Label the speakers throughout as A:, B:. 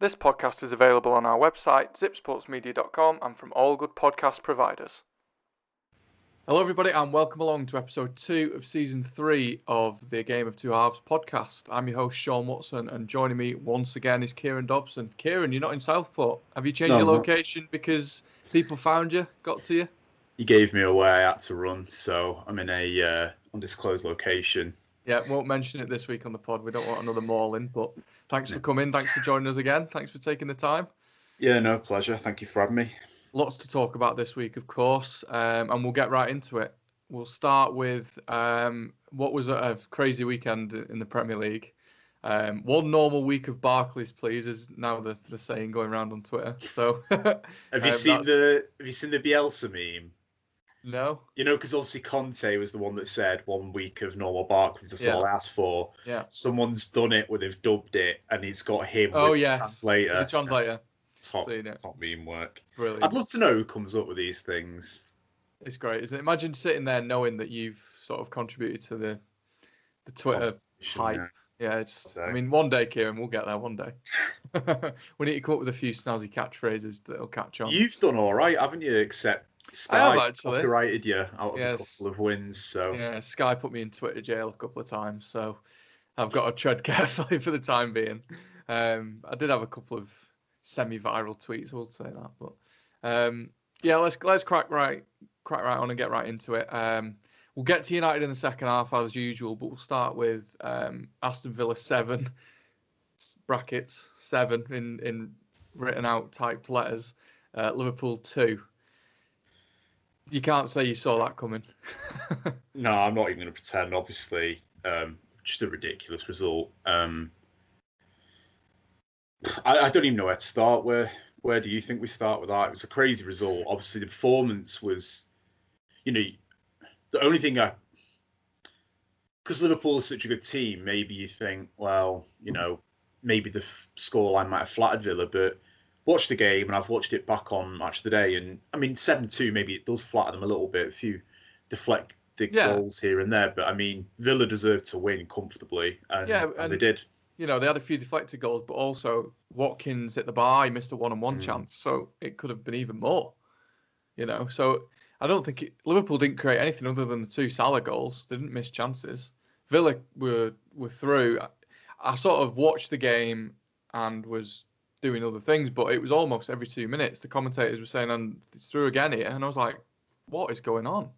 A: This podcast is available on our website, zipsportsmedia.com, and from all good podcast providers. Hello, everybody, and welcome along to episode 2 of season 3 of the Game of Two Halves podcast. I'm your host, Sean Watson, and joining me once again is Kieron Dobson. Kieron, you're not in Southport. Have you changed your location because people found you, got to you?
B: You gave me away, I had to run, so I'm in a undisclosed location.
A: Yeah, won't mention it this week on the pod. We don't want another mauling, but thanks for coming. Thanks for joining us again. Thanks for taking the time.
B: Yeah, no, pleasure. Thank you for having me.
A: Lots to talk about this week, of course, and we'll get right into it. We'll start with what was a crazy weekend in the Premier League. One normal week of Barclays, please, is now the saying going around on Twitter. So,
B: have you seen the Bielsa meme?
A: No.
B: You know, because obviously Conte was the one that said 1 week of normal Barclays. That's all I asked for.
A: Yeah.
B: Someone's done it where they've dubbed it, and he's got him with the translator.
A: The translator.
B: Top meme work.
A: Brilliant.
B: I'd love to know who comes up with these things.
A: It's great, isn't it? Imagine sitting there knowing that you've sort of contributed to the Twitter hype. Yeah, it's. I mean, one day, Kieron, we'll get there one day. We need to come up with a few snazzy catchphrases that'll catch on.
B: You've done all right, haven't you? Except Sky copyrighted you out of a couple of wins. So
A: yeah, Sky put me in Twitter jail a couple of times, so I've got to tread carefully for the time being. I did have a couple of semi-viral tweets, I will say that, but yeah, let's crack right on and get right into it. We'll get to United in the second half as usual, but we'll start with Aston Villa 7 brackets 7 in written out typed letters. Liverpool 2. You can't say you saw that coming.
B: No, I'm not even going to pretend. Obviously, just a ridiculous result. I don't even know where to start. Where do you think we start with that? It was a crazy result. Obviously, the performance was, the only thing because Liverpool is such a good team, maybe you think, well, maybe the scoreline might have flattered Villa, but watch the game, and I've watched it back on Match of the Day, and I mean 7-2, maybe it does flatter them a little bit, a few deflected goals here and there, but I mean Villa deserved to win comfortably, and they did.
A: They had a few deflected goals, but also Watkins at the bar, he missed a one-on-one chance, so it could have been even more. So I don't think Liverpool didn't create anything other than the 2 Salah goals. They didn't miss chances. Villa were through. I sort of watched the game and was doing other things, but it was almost every 2 minutes. The commentators were saying, and it's through again here. And I was like, what is going on?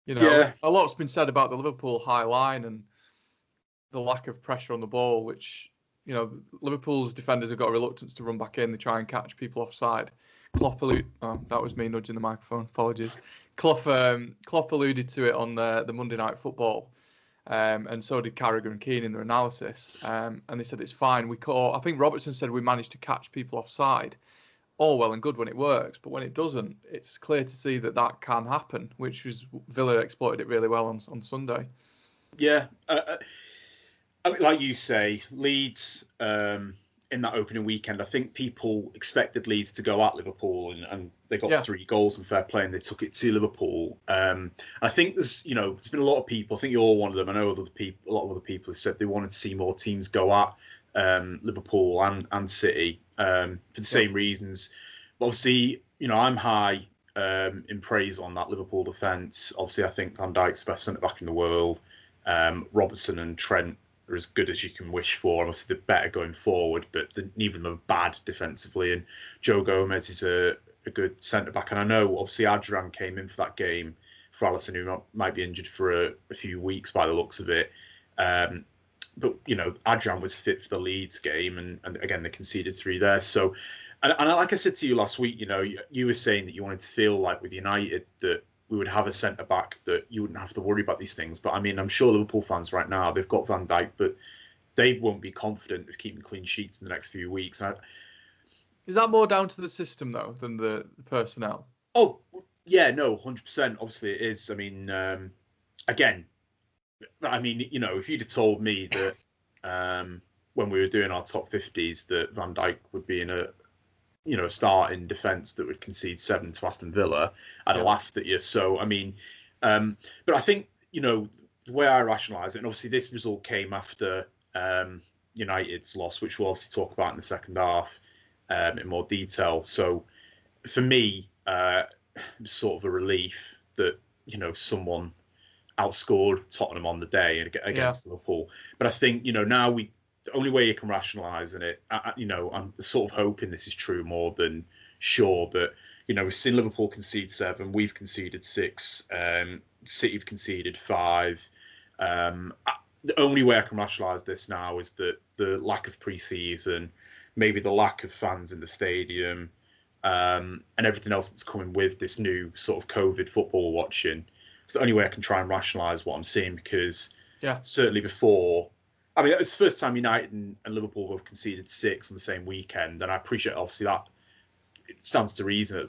A: A lot's been said about the Liverpool high line and the lack of pressure on the ball, which, Liverpool's defenders have got a reluctance to run back in. They try and catch people offside. That was me nudging the microphone. Apologies. Clough alluded to it on the Monday Night Football. And so did Carragher and Keane in their analysis. And they said it's fine. I think Robertson said we managed to catch people offside. All well and good when it works, but when it doesn't, it's clear to see that can happen, which was Villa exploited it really well on Sunday.
B: Yeah. I mean, like you say, Leeds in that opening weekend, I think people expected Leeds to go at Liverpool, and they got 3 goals and fair play, and they took it to Liverpool. I think there's been a lot of people. I think you're one of them. I know a lot of other people have said they wanted to see more teams go at Liverpool and City for the same reasons. But obviously, I'm high in praise on that Liverpool defence. Obviously, I think Van Dijk's the best centre back in the world. Robertson and Trent are as good as you can wish for. Obviously, they're better going forward, but neither of them are bad defensively. And Joe Gomez is a good centre back. And I know, obviously, Adrian came in for that game for Alisson, who might be injured for a few weeks by the looks of it. But Adrian was fit for the Leeds game, and again they conceded 3 there. So, and like I said to you last week, you were saying that you wanted to feel like with United that we would have a centre back that you wouldn't have to worry about these things. But I mean, I'm sure Liverpool fans right now, they've got Van Dijk, but they won't be confident of keeping clean sheets in the next few weeks.
A: Is that more down to the system though than the personnel?
B: Oh yeah, no, 100%. Obviously it is. I mean, again. If you'd have told me that when we were doing our top 50s that Van Dijk would be in a start in defence that would concede 7 to Aston Villa, I'd have laughed at you. So, I mean, but I think, the way I rationalise it, and obviously this result came after United's loss, which we'll obviously talk about in the second half in more detail. So for me, it's sort of a relief that someone outscored Tottenham on the day against Liverpool. But I think now the only way you can rationalise it, I'm sort of hoping this is true more than sure, but we've seen Liverpool concede 7, we've conceded 6, City have conceded 5. The only way I can rationalise this now is that the lack of pre-season, maybe the lack of fans in the stadium, and everything else that's coming with this new sort of COVID football watching. It's the only way I can try and rationalise what I'm seeing, because certainly before, I mean, it's the first time United and Liverpool have conceded 6 on the same weekend, and I appreciate obviously that it stands to reason that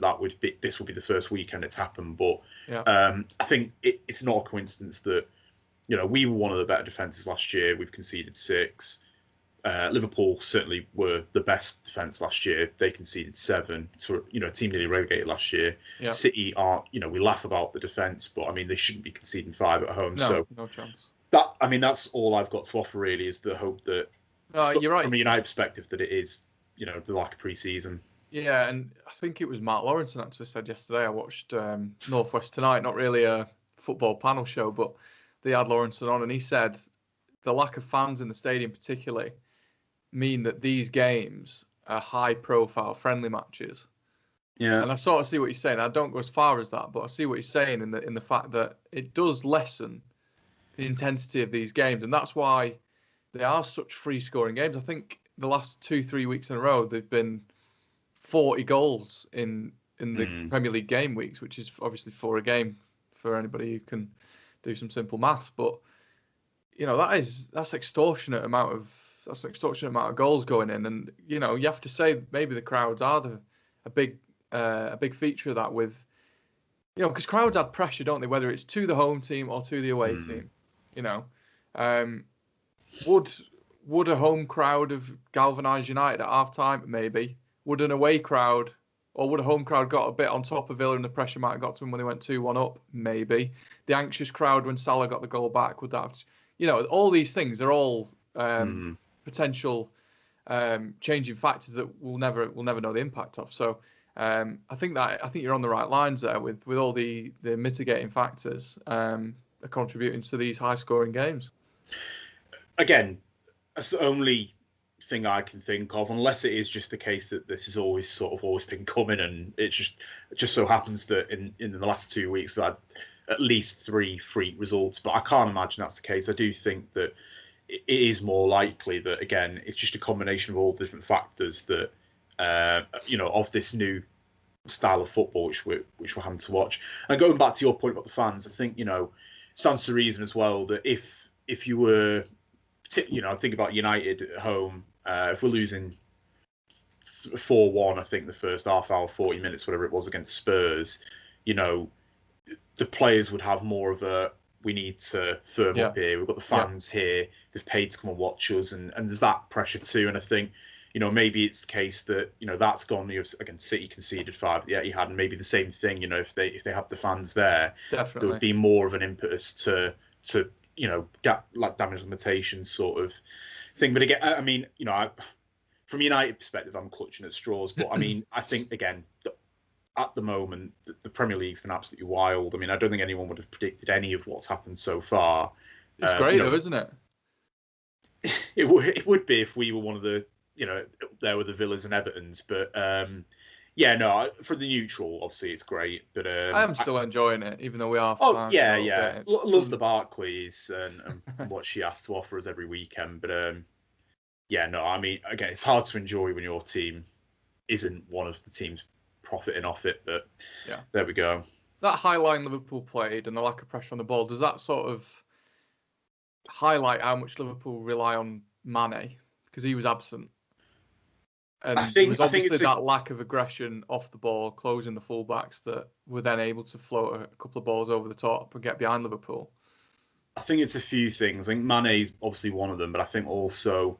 B: this would be the first weekend it's happened, but I think it's not a coincidence that we were one of the better defences last year. We've conceded 6. Liverpool certainly were the best defence last year. They conceded 7 to a team nearly relegated last year. Yeah. City aren't, we laugh about the defence, but I mean they shouldn't be conceding 5 at home.
A: No chance.
B: That's all I've got to offer really, is the hope that
A: you're right.
B: From a United perspective that it is the lack of pre-season.
A: Yeah, and I think it was Mark Lawrence actually said yesterday. I watched Northwest Tonight, not really a football panel show, but they had Lawrence on, and he said the lack of fans in the stadium particularly mean that these games are high-profile friendly matches.
B: Yeah.
A: And I sort of see what he's saying. I don't go as far as that, but I see what he's saying in the fact that it does lessen the intensity of these games, and that's why they are such free-scoring games. I think the last 2-3 weeks in a row they've been 40 goals in the Premier League game weeks, which is obviously 4 a game for anybody who can do some simple maths. But that's extortionate amount of goals going in, and you have to say maybe the crowds are a big feature of that, with because crowds add pressure, don't they, whether it's to the home team or to the away team. Would a home crowd have galvanised United at half time? Maybe. Would an away crowd, or would a home crowd got a bit on top of Villa and the pressure might have got to them when they went 2-1 up? Maybe. The anxious crowd when Salah got the goal back, would that have, all these things are all potential changing factors that we'll never know the impact of. So I think you're on the right lines there with all the mitigating factors are contributing to these high scoring games.
B: Again, that's the only thing I can think of, unless it is just the case that this has always been coming, and it just so happens that in the last 2 weeks we've had at least 3 freak results. But I can't imagine that's the case. I do think that it is more likely that, again, it's just a combination of all different factors that of this new style of football which we're having to watch. And going back to your point about the fans, I think stands to reason as well that if you were think about United at home, if we're losing 4-1, I think the first half hour, 40 minutes, whatever it was, against Spurs, the players would have more of a, we need to firm up here. We've got the fans here. They've paid to come and watch us, and there's that pressure too. And I think, maybe it's the case that that's gone. Again, City conceded 5. Yeah, he had, and maybe the same thing. If they have the fans there,
A: definitely
B: there would be more of an impetus to get like damage limitations sort of thing. But again, I mean, from a United perspective, I'm clutching at straws. But I mean, I think again, at the moment, the Premier League's been absolutely wild. I mean, I don't think anyone would have predicted any of what's happened so far.
A: It's great though, isn't it?
B: It would be if we were one of the, there were the Villas and Evertons. But for the neutral, obviously it's great. But
A: I am still enjoying it, even though we are.
B: Oh yeah. Love the Barclays and what she has to offer us every weekend. But I mean, again, it's hard to enjoy when your team isn't one of the teams profiting off it. But there we go.
A: That high line Liverpool played and the lack of pressure on the ball, does that sort of highlight how much Liverpool rely on Mane? Because he was absent. And it was obviously that lack of aggression off the ball, closing the fullbacks, that were then able to float a couple of balls over the top and get behind Liverpool.
B: I think it's a few things. I think Mane's obviously one of them, but I think also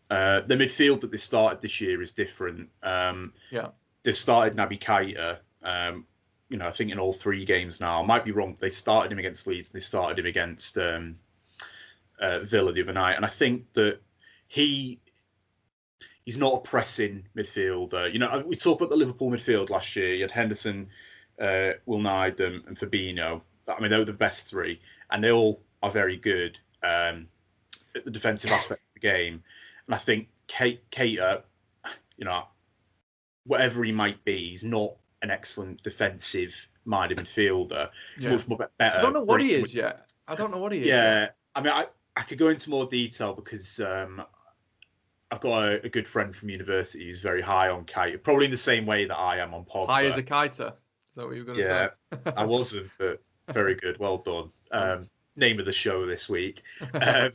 B: the midfield that they started this year is different. They started Naby Keita, I think in all 3 games now. I might be wrong. They started him against Leeds and they started him against Villa the other night. And I think that, he's not a pressing midfielder. You know, we talked about the Liverpool midfield last year. You had Henderson, Wijnaldum, and Fabinho. I mean, they were the best three, and they all are very good at the defensive aspect of the game. And I think Keita, you know, whatever he might be, he's not an excellent defensive-minded midfielder. He's much more better.
A: I don't know what he is yet.
B: Yeah, I mean, I could go into more detail because I've got a good friend from university who's very high on Keita, probably in the same way that I am on Pogba.
A: High as a kiter. Is that what you were going to say?
B: Yeah, I wasn't, but very good. Well done. Name of the show this week. But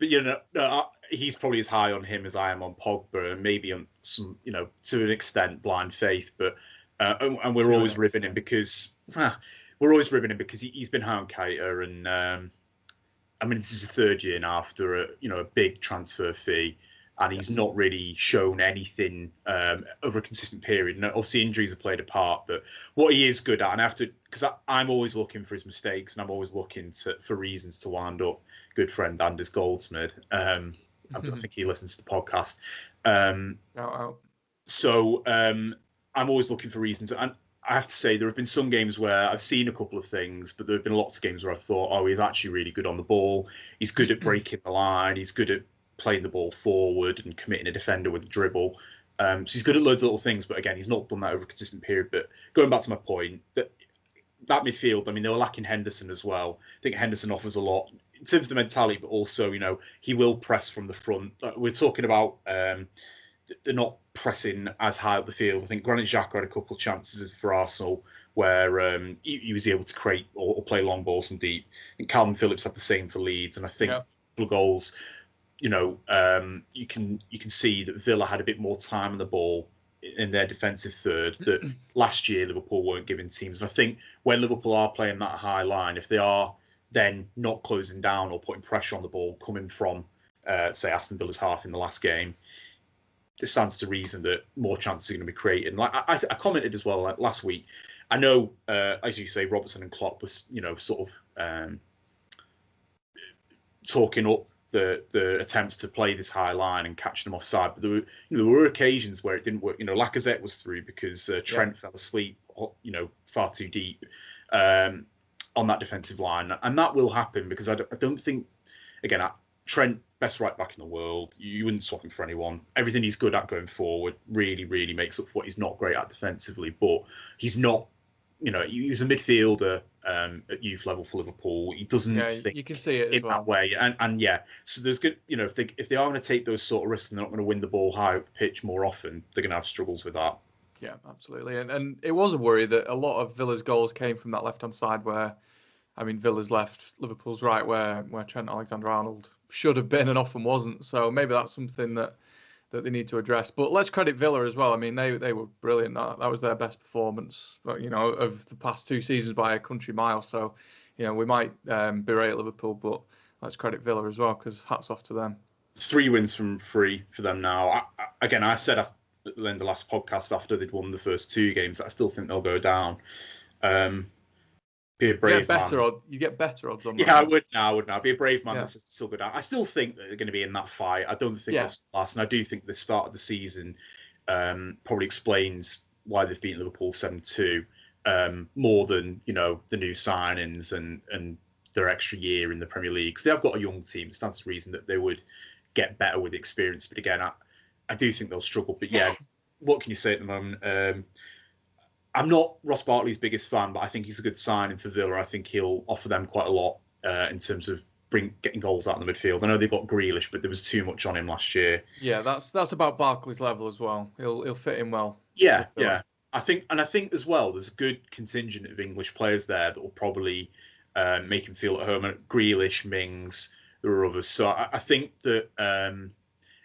B: you know, he's probably as high on him as I am on Pogba, and maybe on some, you know, to an extent, blind faith. But and we're always ribbing him because he's been high on Keita, and I mean, this is the third year now after a big transfer fee, and he's not really shown anything over a consistent period. And obviously injuries have played a part, but what he is good at, and because I'm always looking for his mistakes, and I'm always looking for reasons to wind up good friend Anders Goldsmith. I think he listens to the podcast. So I'm always looking for reasons, and I have to say there have been some games where I've seen a couple of things, but there have been lots of games where I thought, oh, he's actually really good on the ball. He's good at breaking the line. He's good at playing the ball forward and committing a defender with a dribble. So he's good at loads of little things, but again, he's not done that over a consistent period. But going back to my point, that midfield, I mean, they were lacking Henderson as well. I think Henderson offers a lot in terms of the mentality, but also, you know, he will press from the front. We're talking about they're not pressing as high up the field. I think Granit Xhaka had a couple of chances for Arsenal where he was able to create or play long balls from deep. I think Calvin Phillips had the same for Leeds, and I think the goals, you know, you can see that Villa had a bit more time on the ball in their defensive third that last year Liverpool weren't giving teams. And I think when Liverpool are playing that high line, if they are then not closing down or putting pressure on the ball coming from, say, Aston Villa's half in the last game, it stands to reason that more chances are going to be created. Like I commented as well last week, I know, as you say, Robertson and Klopp was, you know, sort of talking up the attempts to play this high line and catching them offside, but there were occasions where it didn't work. You know, Lacazette was through because Trent fell asleep, you know, far too deep on that defensive line, and that will happen because I don't think, again, Trent, best right back in the world, you wouldn't swap him for anyone. Everything he's good at going forward really, really makes up for what he's not great at defensively, but he's not, you know, he was a midfielder at youth level for Liverpool. He doesn't think
A: you can see it
B: in that way. And yeah, so there's good, you know, if they are going to take those sort of risks and they're not going to win the ball high up the pitch more often, they're going to have struggles with that.
A: Yeah, absolutely. And it was a worry that a lot of Villa's goals came from that left-hand side where, I mean, Villa's left, Liverpool's right, where Trent Alexander-Arnold should have been and often wasn't. So maybe that's something that they need to address. But let's credit Villa as well. I mean, they were brilliant. That was their best performance, you know, of the past two seasons by a country mile. So, you know, we might berate Liverpool, but let's credit Villa as well, because hats off to them.
B: 3 wins from 3 for them now. I said at the end of the last podcast after they'd won the first 2 games, I still think they'll go down. Be a brave man.
A: You get better odds on
B: that.
A: Yeah,
B: I would now. Be a brave man that's still go down. I still think that they're going to be in that fight. I don't think that's last, and I do think the start of the season probably explains why they've beaten Liverpool 7-2 more than, you know, the new signings and their extra year in the Premier League. Because they have got a young team. It stands to reason that they would get better with experience. But again, I do think they'll struggle. But yeah, what can you say at the moment? I'm not Ross Barkley's biggest fan, but I think he's a good signing for Villa. I think he'll offer them quite a lot in terms of getting goals out in the midfield. I know they've got Grealish, but there was too much on him last year.
A: Yeah, that's about Barkley's level as well. He'll fit in well.
B: Yeah. I think as well, there's a good contingent of English players there that will probably make him feel at home. And Grealish, Mings, there are others. So I think that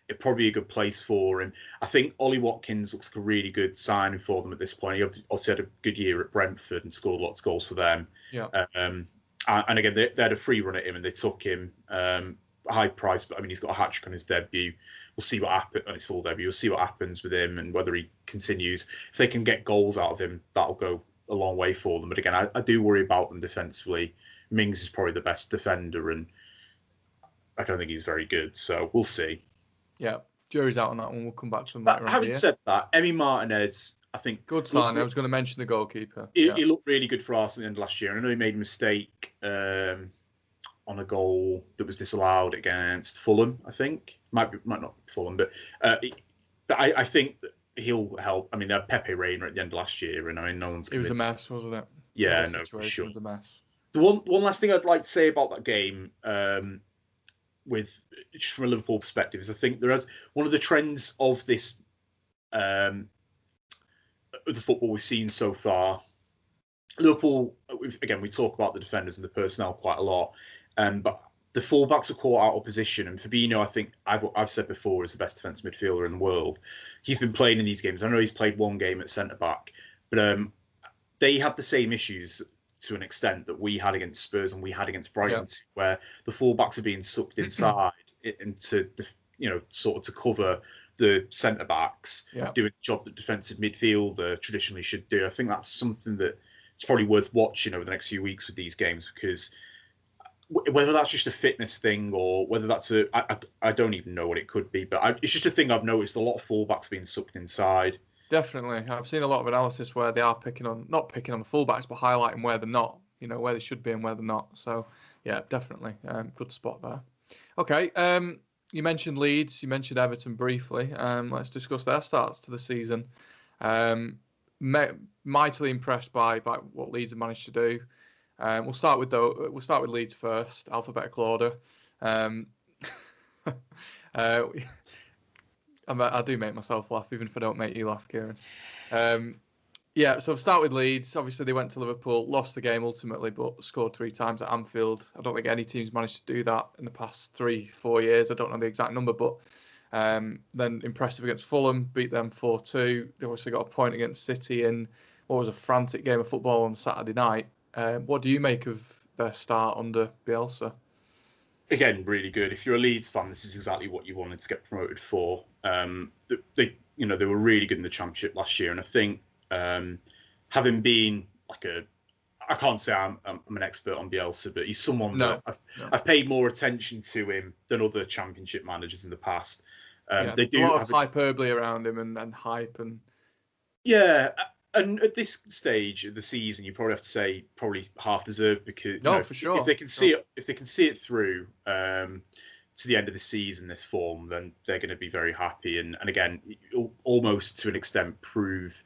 B: it'd probably be a good place for him. I think Ollie Watkins looks like a really good signing for them at this point. He obviously had a good year at Brentford and scored lots of goals for them.
A: Yeah.
B: And again, they had a free run at him and they took him high price. But I mean, he's got a hat-trick on his debut. We'll see what happens on his full debut. We'll see what happens with him and whether he continues. If they can get goals out of him, that'll go a long way for them. But again, I do worry about them defensively. Mings is probably the best defender, and I don't think he's very good. So we'll see.
A: Yeah, jury's out on that one. We'll come back to them
B: But
A: later on
B: having
A: here.
B: said that, Emi Martinez, I think,
A: Good sign. I was going to mention the goalkeeper.
B: He looked really good for Arsenal in the end of last year. I know he made a mistake on a goal that was disallowed against Fulham, I think. Might not Fulham, but I think that he'll help. I mean, they had Pepe Reina at the end of last year, and I mean, no one's convinced.
A: It was a mess, wasn't it?
B: Yeah, no, for sure.
A: It was a mess.
B: The one last thing I'd like to say about that game, with just from a Liverpool perspective, is I think there is one of the trends of this, the football we've seen so far. Liverpool, again, we talk about the defenders and the personnel quite a lot, but the fullbacks are caught out of position. And Fabinho, I think I've said before, is the best defensive midfielder in the world. He's been playing in these games. I know he's played one game at centre back, but they had the same issues to an extent that we had against Spurs and we had against Brighton, where the fullbacks are being sucked inside into sort of to cover the centre backs, doing the job that defensive midfielder traditionally should do. I think that's something that it's probably worth watching over the next few weeks with these games, because whether that's just a fitness thing or whether that's I don't even know what it could be, but it's just a thing I've noticed, a lot of fullbacks being sucked inside.
A: Definitely. I've seen a lot of analysis where they are not picking on the fullbacks, but highlighting where they're not, where they should be and where they're not. So, yeah, definitely. Good spot there. Okay. You mentioned Leeds. You mentioned Everton briefly. Let's discuss their starts to the season. Mightily impressed by what Leeds have managed to do. We'll start with Leeds first, alphabetical order. I do make myself laugh, even if I don't make you laugh, Kieron. So I'll start with Leeds. Obviously, they went to Liverpool, lost the game ultimately, but scored 3 times at Anfield. I don't think any team's managed to do that in the past 3-4 years. I don't know the exact number, but then impressive against Fulham, beat them 4-2. They obviously got a point against City in what was a frantic game of football on Saturday night. What do you make of their start under Bielsa?
B: Again, really good. If you're a Leeds fan, this is exactly what you wanted to get promoted for. They were really good in the Championship last year, and I think having been I can't say I'm an expert on Bielsa, but he's someone that I've paid more attention to him than other Championship managers in the past. They do
A: a lot of hyperbole around him and hype and
B: and at this stage of the season, you probably have to say probably half deserved, because
A: for sure.
B: If they can see it through to the end of the season, this form, then they're going to be very happy. And again, almost to an extent, prove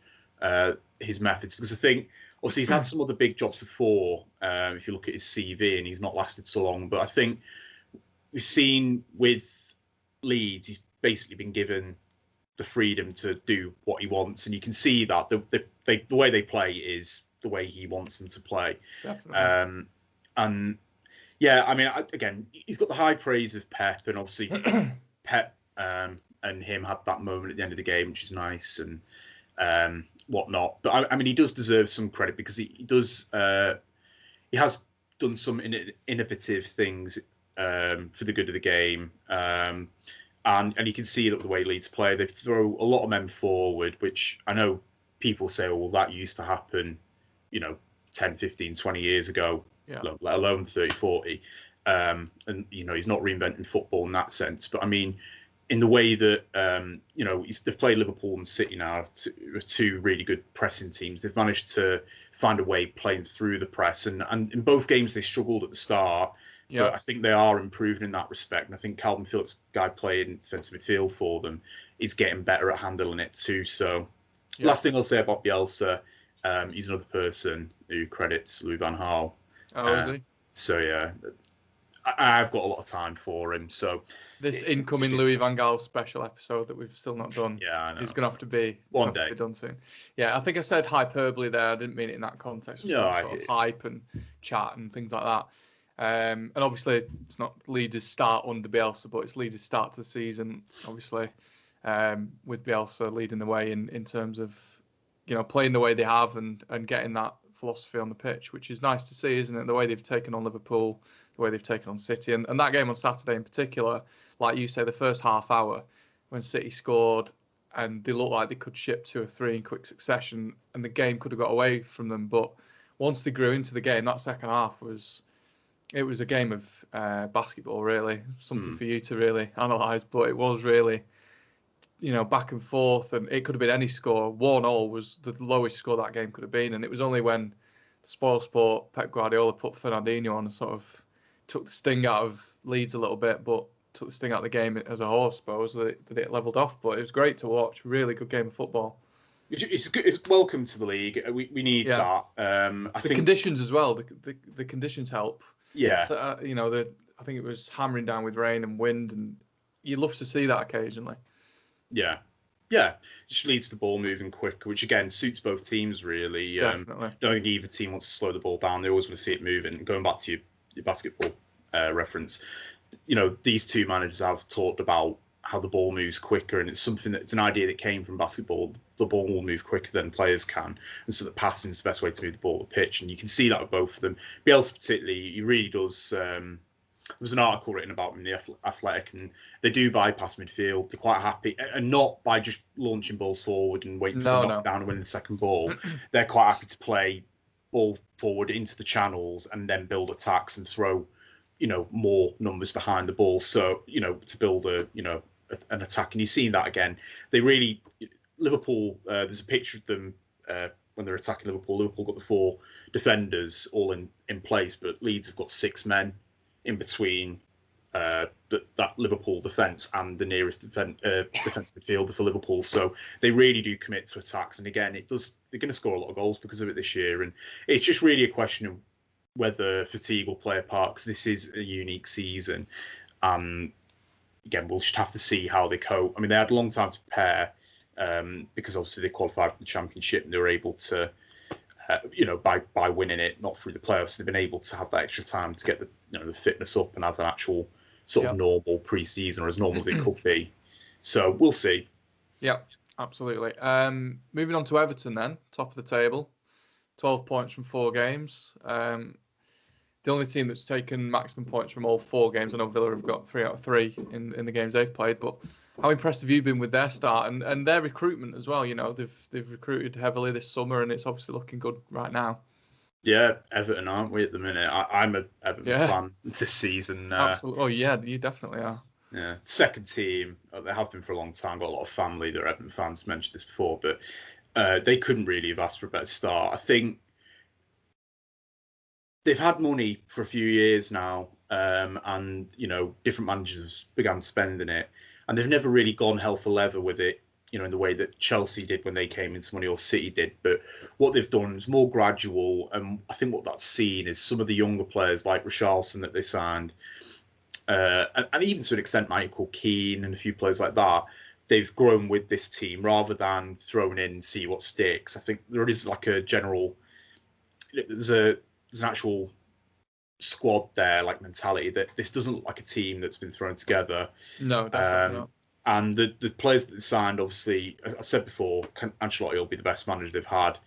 B: his methods, because I think obviously he's had some other big jobs before. If you look at his CV, and he's not lasted so long, but I think we've seen with Leeds, he's basically been given the freedom to do what he wants, and you can see that the way they play is the way he wants them to play.
A: Definitely.
B: And yeah, I mean, again, he's got the high praise of Pep, and obviously Pep and him had that moment at the end of the game, which is nice and whatnot. But I mean, he does deserve some credit, because he has done some innovative things for the good of the game. And you can see it the way Leeds play. They throw a lot of men forward, which I know people say, well, that used to happen, 10, 15, 20 years ago, let alone 30, 40. And, he's not reinventing football in that sense. But I mean, in the way that, they've played Liverpool and City now, two really good pressing teams. They've managed to find a way playing through the press. And in both games, they struggled at the start. Yeah. But I think they are improving in that respect. And I think Calvin Phillips, guy playing defensive midfield for them, is getting better at handling it too. So last thing I'll say about Bielsa, he's another person who credits Louis van Gaal.
A: Oh, is he?
B: So, yeah, I've got a lot of time for him. So
A: this incoming Louis van Gaal special episode that we've still not done is going to have to be
B: one day
A: done soon. Yeah, I think I said hyperbole there. I didn't mean it in that context. It was sort of hype and chat and things like that. And obviously, it's not Leeds' start under Bielsa, but it's Leeds' start to the season, obviously, with Bielsa leading the way in terms of, playing the way they have and getting that philosophy on the pitch, which is nice to see, isn't it? The way they've taken on Liverpool, the way they've taken on City. And that game on Saturday in particular, like you say, the first half hour when City scored and they looked like they could ship 2 or 3 in quick succession and the game could have got away from them. But once they grew into the game, that second half was it was a game of basketball, really. Something for you to really analyse, but it was really, back and forth, and it could have been any score. 1-1 was the lowest score that game could have been, and it was only when the spoilsport Pep Guardiola put Fernandinho on and sort of took the sting out of Leeds a little bit, but took the sting out of the game as a whole, I suppose, that it levelled off. But it was great to watch. Really good game of football.
B: It's good. It's welcome to the league. We need that. I think
A: conditions as well. The conditions help.
B: Yeah.
A: So, I think it was hammering down with rain and wind, and you love to see that occasionally.
B: Yeah. It just leads to the ball moving quicker, which again suits both teams really.
A: Definitely.
B: I don't think either team wants to slow the ball down. They always want to see it moving. Going back to your basketball reference, these two managers have talked about how the ball moves quicker, and it's an idea that came from basketball. The ball will move quicker than players can, and so that passing is the best way to move the ball to the pitch, and you can see that with both of them. Bielsa particularly, he really does. There was an article written about them in the Athletic, and they do bypass midfield. They're quite happy, and not by just launching balls forward and waiting for the knockdown and winning the second ball. They're quite happy to play ball forward into the channels and then build attacks and throw, more numbers behind the ball. So, to build an attack, and you've seen that again. They really, Liverpool. There's a picture of them when they're attacking Liverpool. Liverpool got the 4 defenders all in place, but Leeds have got 6 men in between that Liverpool defence and the nearest defensive midfielder for Liverpool. So they really do commit to attacks, and again, they're going to score a lot of goals because of it this year. And it's just really a question of whether fatigue will play a part, because this is a unique season. Again, we'll just have to see how they cope. I mean, they had a long time to prepare because obviously they qualified for the Championship and they were able to, by winning it, not through the playoffs, they've been able to have that extra time to get the fitness up and have an actual sort of normal pre-season, or as normal as it could be. So we'll see.
A: Yeah, absolutely. Moving on to Everton then, top of the table, 12 points from 4 games. The only team that's taken maximum points from all 4 games. I know Villa have got 3 out of 3 in the games they've played, but how impressed have you been with their start and their recruitment as well? They've recruited heavily this summer, and it's obviously looking good right now.
B: Yeah, Everton, aren't we, at the minute? I'm a Everton fan this season.
A: Absolutely. Oh, yeah, you definitely are.
B: Yeah, second team. They have been for a long time. Got a lot of family that are Everton fans. Mentioned this before, but they couldn't really have asked for a better start. I think they've had money for a few years now, and different managers began spending it, and they've never really gone hell for leather with it, in the way that Chelsea did when they came into money, or City did. But what they've done is more gradual, and I think what that's seen is some of the younger players like Richarlison that they signed, and even to an extent Michael Keane and a few players like that. They've grown with this team rather than thrown in, see what sticks. I think there is like a general, there's an actual squad there, like mentality, that this doesn't look like a team that's been thrown together.
A: No, definitely not.
B: And the players that they've signed, obviously, I've said before, Ancelotti will be the best manager they've had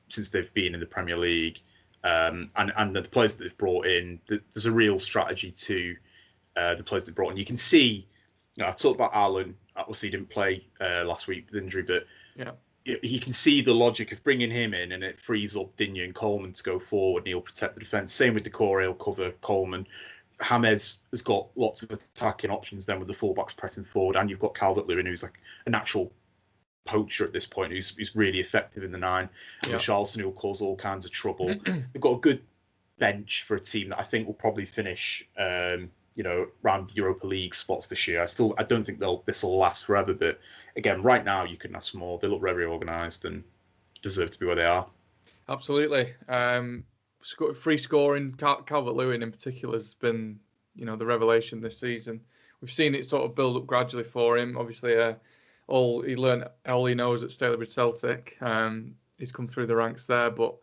B: since they've been in the Premier League. And the players that they've brought in, there's a real strategy to the players they've brought in. You can see, I've talked about Alan. Obviously, he didn't play last week with injury, but you can see the logic of bringing him in, and it frees up Digne and Coleman to go forward, and he'll protect the defence. Same with Decore, he'll cover Coleman. James has got lots of attacking options then with the fullbacks pressing forward, and you've got Calvert-Lewin, who's like a natural poacher at this point, who's really effective in the 9. And Richarlison, who will cause all kinds of trouble. They've got a good bench for a team that I think will probably finish, around Europa League spots this year. I don't think this will last forever, but again, right now you couldn't ask for more. They look very organised and deserve to be where they are.
A: Absolutely. Free scoring, Calvert-Lewin in particular has been, the revelation this season. We've seen it sort of build up gradually for him. Obviously, all he knows at Stalybridge Celtic. He's come through the ranks there, but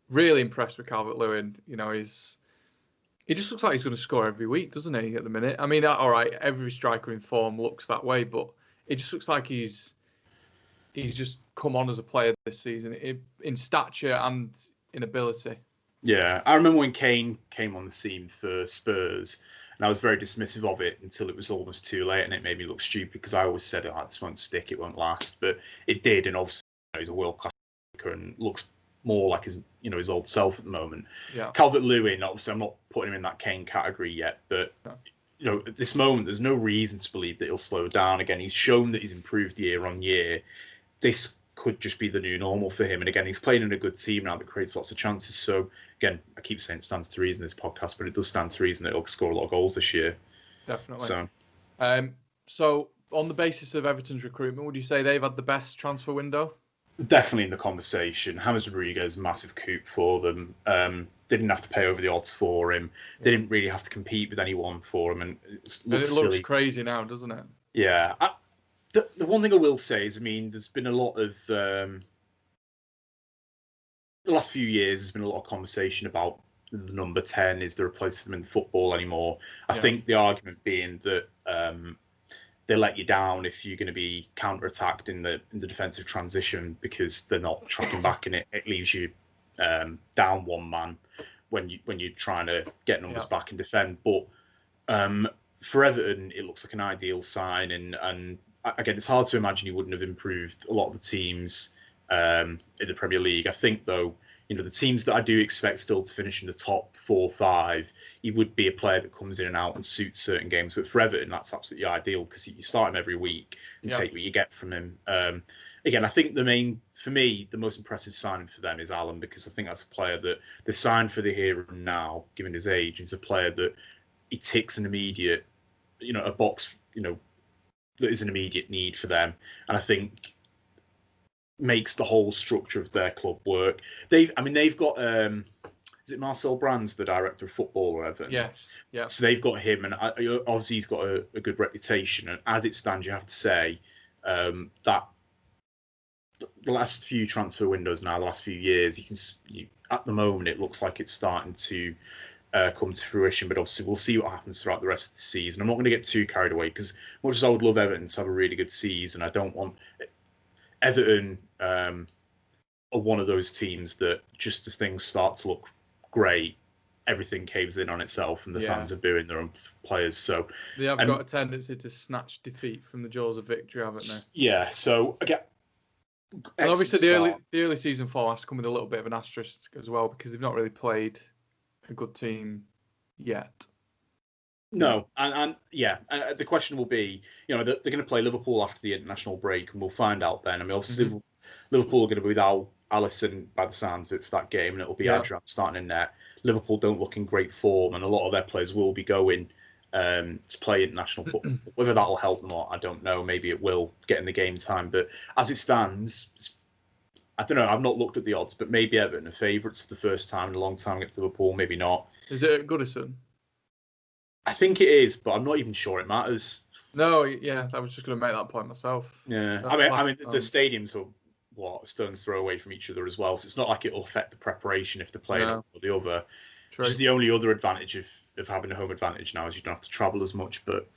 A: really impressed with Calvert-Lewin. He just looks like he's going to score every week, doesn't he, at the minute? I mean, all right, every striker in form looks that way, but it just looks like he's just come on as a player this season, in stature and in ability.
B: Yeah, I remember when Kane came on the scene for Spurs, and I was very dismissive of it until it was almost too late, and it made me look stupid because I always said, this won't stick, it won't last. But it did, and obviously he's a world-class striker and looks more like his old self at the moment.
A: Yeah.
B: Calvert-Lewin, obviously, I'm not putting him in that Kane category yet, but at this moment, there's no reason to believe that he'll slow down. Again, he's shown that he's improved year on year. This could just be the new normal for him. And again, he's playing in a good team now that creates lots of chances. So again, I keep saying it stands to reason this podcast, but it does stand to reason that he'll score a lot of goals this year.
A: Definitely. So on the basis of Everton's recruitment, would you say they've had the best transfer window?
B: Definitely in the conversation. James Rodriguez, massive coup for them. Didn't have to pay over the odds for him. They didn't really have to compete with anyone for him, and it looks
A: crazy now, doesn't it?
B: Yeah. The one thing I will say is, there's been a lot of the last few years. There's been a lot of conversation about the number 10. Is there a place for them in football anymore? I think the argument being that they let you down if you're going to be counter-attacked in the defensive transition because they're not tracking back, and it leaves you down one man when you're trying to get numbers back and defend. But for Everton, it looks like an ideal sign, and again, it's hard to imagine he wouldn't have improved a lot of the teams in the Premier League. I think, though, the teams that I do expect still to finish in the top 4 or 5, he would be a player that comes in and out and suits certain games. But for Everton, that's absolutely ideal because you start him every week and take what you get from him. Again, I think the most impressive signing for them is Allen, because I think that's a player that they've signed for the here and now, given his age. He's a player that he ticks an immediate, a box, that is an immediate need for them. And I think makes the whole structure of their club work. They've got is it Marcel Brands, the director of football or Everton?
A: Yes. Yeah.
B: So they've got him, and obviously he's got a good reputation. And as it stands, you have to say that the last few transfer windows now, the last few years, at the moment it looks like it's starting to come to fruition. But obviously we'll see what happens throughout the rest of the season. I'm not going to get too carried away because much as I would love Everton to have a really good season, I don't want Everton are one of those teams that just as things start to look great, everything caves in on itself and the fans are booing their own players. So
A: they have got a tendency to snatch defeat from the jaws of victory, haven't they?
B: Yeah. So again,
A: and obviously the early season form has to come with a little bit of an asterisk as well because they've not really played a good team yet.
B: No, and the question will be, they're going to play Liverpool after the international break, and we'll find out then. Obviously, Liverpool are going to be without Alisson by the sounds of it for that game, and it'll be Adrian starting in net. Liverpool don't look in great form, and a lot of their players will be going to play international football. Whether that'll help them or I don't know. Maybe it will get in the game time, but as it stands, I don't know. I've not looked at the odds, but maybe Everton are favourites for the first time in a long time against Liverpool. Maybe not.
A: Is it at Goodison?
B: I think it is, but I'm not even sure it matters.
A: No, yeah, I was just going to make that point myself.
B: Yeah, the stadiums are a stone's throw away from each other as well, so it's not like it'll affect the preparation if they're playing one or the other. True. Which is the only other advantage of having a home advantage now is you don't have to travel as much. But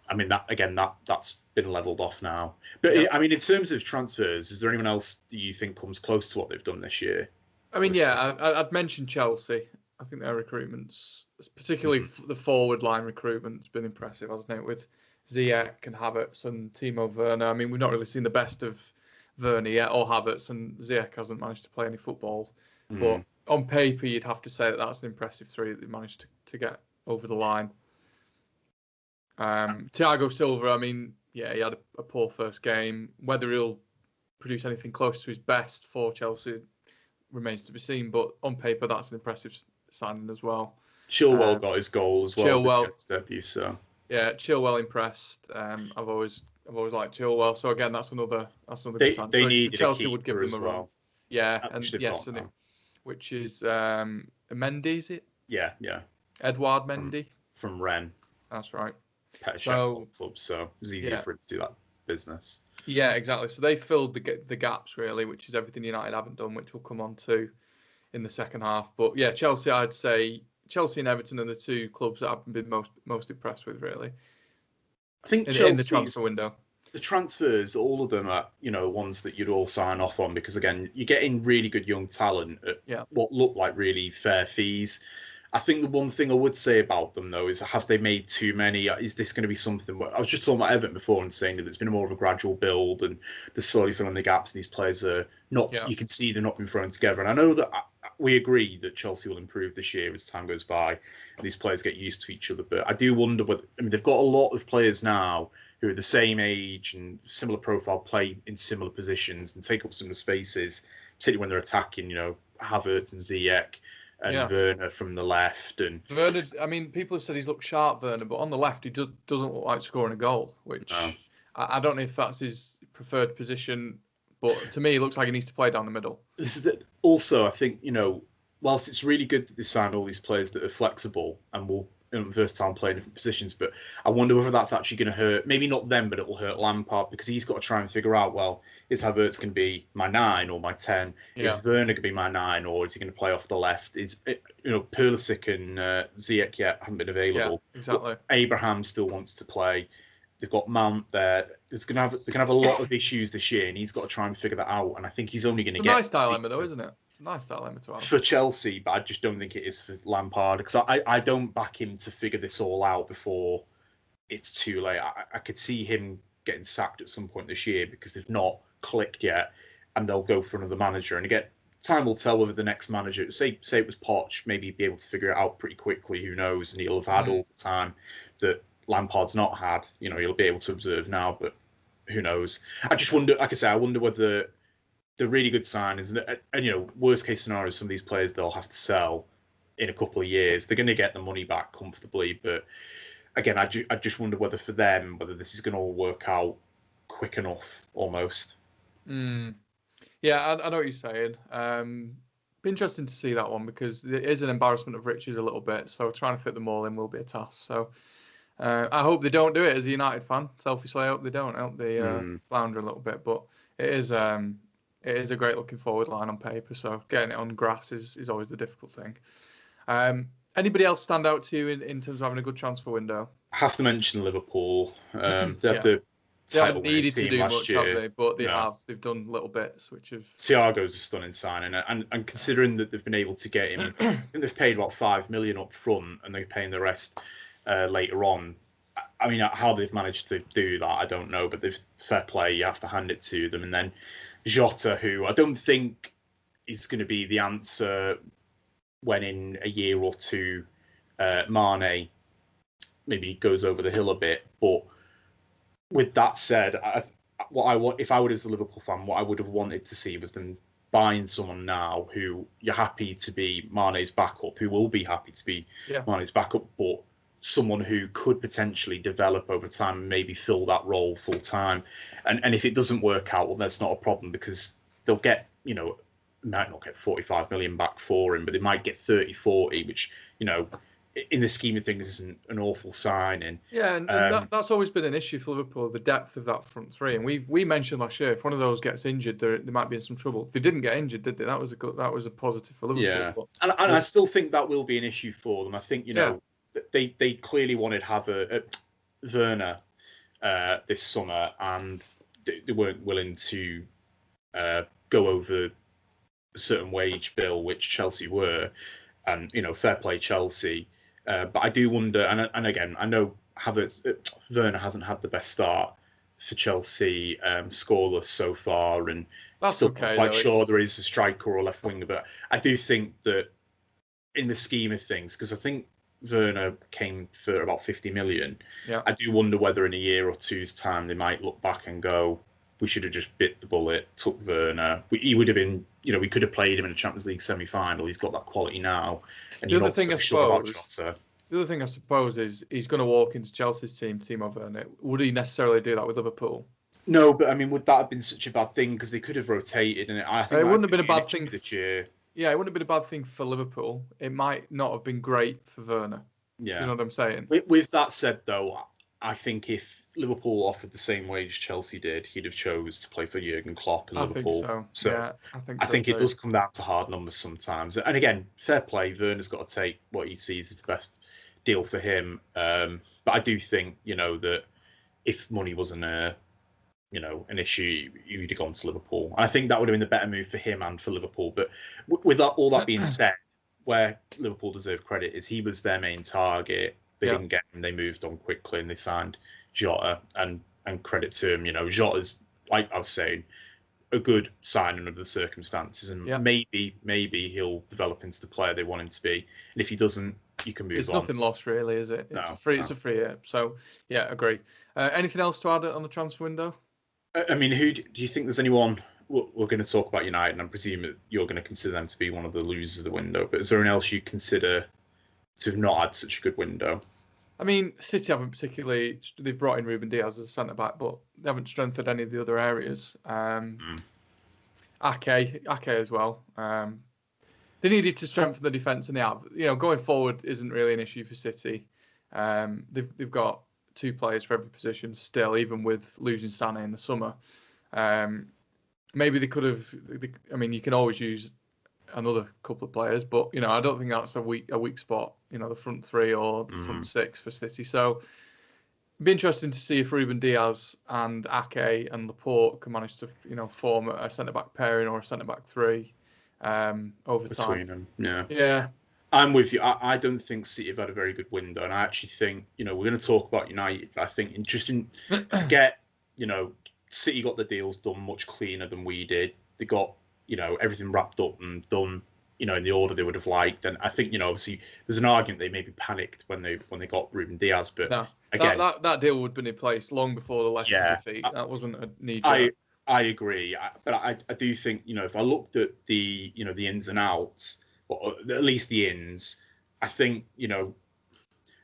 B: that's been levelled off now. But in terms of transfers, is there anyone else that you think comes close to what they've done this year?
A: I'd mentioned Chelsea. I think their recruitment's, particularly the forward line recruitment's been impressive, hasn't it? With Ziyech and Havertz and Timo Werner. We've not really seen the best of Werner yet, or Havertz, and Ziyech hasn't managed to play any football. But on paper, you'd have to say that that's an impressive 3 that they managed to get over the line. Thiago Silva, he had a poor first game. Whether he'll produce anything close to his best for Chelsea remains to be seen. But on paper, that's an impressive signing as well.
B: Chilwell got his goal as well.
A: Chilwell
B: debut, so
A: yeah, Chilwell impressed. I've always liked Chilwell. So again, that's another
B: they
A: good sign.
B: need
A: Chelsea would give them a run. Yeah,
B: and
A: which is Mendy, is it?
B: Yeah.
A: Edouard Mendy
B: from Rennes.
A: That's right.
B: Club, so it was easier for it to do that business.
A: Yeah, exactly. So they filled the gaps really, which is everything United haven't done, which we'll come on to in the second half. But yeah, Chelsea, I'd say Chelsea and Everton are the 2 clubs that I've been most impressed with, really.
B: I think
A: in the transfer window.
B: The transfers, all of them are, ones that you'd all sign off on because, again, you're getting really good young talent at what look like really fair fees. I think the one thing I would say about them, though, is have they made too many? Is this going to be something where, I was just talking about Everton before and saying that it's been more of a gradual build and they're slowly filling the gaps. And these players are not, you can see they're not being thrown together. And I know that we agree that Chelsea will improve this year as time goes by and these players get used to each other. But I do wonder whether, I mean, they've got a lot of players now who are the same age and similar profile, play in similar positions and take up similar spaces, particularly when they're attacking, Havertz and Ziyech. And Werner from the left, and
A: Werner. I mean, people have said he's looked sharp, Werner, but on the left he doesn't look like scoring a goal. Which I don't know if that's his preferred position, but to me, it looks like he needs to play down the middle.
B: Also, I think whilst it's really good that they signed all these players that are flexible and will versatile and play in different positions, but I wonder whether that's actually going to hurt. Maybe not them, but it will hurt Lampard because he's got to try and figure out, well, is Havertz going to be my 9 or my 10? Is Werner going to be my 9, or is he going to play off the left? Pulisic and Ziyech yet haven't been available.
A: Yeah, exactly.
B: Abraham still wants to play. They've got Mount there. They're going to have a lot of issues this year, and he's got to try and figure that out. And I think he's only going to get.
A: It's a nice dilemma, though, isn't it? Nice dilemma to have.
B: For Chelsea, but I just don't think it is for Lampard because I don't back him to figure this all out before it's too late. I could see him getting sacked at some point this year because they've not clicked yet, and they'll go for another manager. And again, time will tell whether the next manager, say it was Poch, maybe he'd be able to figure it out pretty quickly. Who knows? And he'll have had all the time that Lampard's not had. He'll be able to observe now, but who knows? I just wonder. Like I say, I wonder whether the really good signings, and worst case scenario, some of these players they'll have to sell in a couple of years. They're going to get the money back comfortably, but again, I just wonder whether for them, whether this is going to all work out quick enough, almost.
A: Yeah, I know what you're saying. Be interesting to see that one because it is an embarrassment of riches a little bit. So trying to fit them all in will be a task. So I hope they don't do it as a United fan. Selfishly, I hope they don't. I hope they flounder a little bit, but it is a great looking forward line on paper, so getting it on grass is always the difficult thing. Anybody else stand out to you in terms of having a good transfer window?
B: I have to mention Liverpool. They have the
A: they haven't needed to do much,
B: year.
A: have they? But they have. They've done little bits, which have.
B: Thiago's a stunning signing, and considering that they've been able to get him, I think they've paid about $5 million up front, and they're paying the rest later on. I mean, how they've managed to do that, I don't know, but they've fair play. You have to hand it to them, and then Jota, who I don't think is going to be the answer when in a year or two Mane maybe goes over the hill a bit. But with that said, if I was a Liverpool fan, what I would have wanted to see was them buying someone now who you're happy to be Mane's backup, who will be happy to be Mane's backup, but someone who could potentially develop over time and maybe fill that role full time. And if it doesn't work out, well, that's not a problem because they'll get, might not get 45 million back for him, but they might get 30, 40, which, in the scheme of things isn't an awful signing.
A: Yeah, and that's always been an issue for Liverpool, the depth of that front three. And we mentioned last year, if one of those gets injured, they might be in some trouble. They didn't get injured, did they? That was a positive for Liverpool.
B: Yeah, and I still think that will be an issue for them. I think, they clearly wanted to have a Werner this summer, and they weren't willing to go over a certain wage bill, which Chelsea were, and fair play Chelsea. But I do wonder, and again, I know Werner hasn't had the best start for Chelsea, scoreless so far, and
A: that's
B: still
A: okay,
B: not quite sure there is a striker or left winger. But I do think that in the scheme of things, because I think Werner came for about 50 million.
A: Yeah.
B: I do wonder whether in a year or two's time they might look back and go, we should have just bit the bullet, took Werner. He would have been, we could have played him in a Champions League semi-final. He's got that quality now. And you're not so sure about Jota.
A: The other thing I suppose is he's going to walk into Chelsea's team, Timo Werner. Would he necessarily do that with Liverpool?
B: No, but I mean, would that have been such a bad thing? Because they could have rotated, and I think
A: it wouldn't have been a bad thing
B: this year.
A: Yeah, it wouldn't have been a bad thing for Liverpool. It might not have been great for Werner.
B: Yeah.
A: Do you know what I'm saying?
B: With that said, though, I think if Liverpool offered the same wage Chelsea did, he'd have chose to play for Jurgen Klopp and Liverpool.
A: I think so. Yeah,
B: I think it does come down to hard numbers sometimes. And again, fair play. Werner's got to take what he sees as the best deal for him. But I do think, that if money wasn't an issue, you'd have gone to Liverpool. And I think that would have been the better move for him and for Liverpool. But with all that being said, where Liverpool deserve credit is he was their main target. They didn't get him. They moved on quickly and they signed Jota. And credit to him, Jota's, like I was saying, a good signing under the circumstances. And maybe he'll develop into the player they want him to be. And if he doesn't, you can move on.
A: It's nothing lost, really, is it? It's a free hit. So, yeah, agree. Anything else to add on the transfer window?
B: I mean, who do you think there's anyone? We're going to talk about United, and I'm presuming you're going to consider them to be one of the losers of the window. But is there anyone else you consider to have not had such a good window?
A: I mean, City haven't particularly. They've brought in Ruben Diaz as a centre back, but they haven't strengthened any of the other areas. Ake as well. They needed to strengthen the defence, and they have. Going forward isn't really an issue for City. They've got 2 players for every position still, even with losing Sané in the summer. Maybe they could have. I mean, you can always use another couple of players, but I don't think that's a weak spot. The front 3 or the front 6 for City. So it'd be interesting to see if Ruben Diaz and Ake and Laporte can manage to form a centre back pairing or a centre back 3 over
B: between
A: time.
B: them.
A: Yeah.
B: I'm with you. I don't think City have had a very good window, and I actually think we're going to talk about United. But I think City got the deals done much cleaner than we did. They got everything wrapped up and done in the order they would have liked. And I think obviously there's an argument they maybe panicked when they got Ruben Diaz, but
A: no,
B: again
A: that deal would have been in place long before the Leicester defeat. That wasn't a need.
B: I agree, but I do think if I looked at the the ins and outs, or at least the ins, I think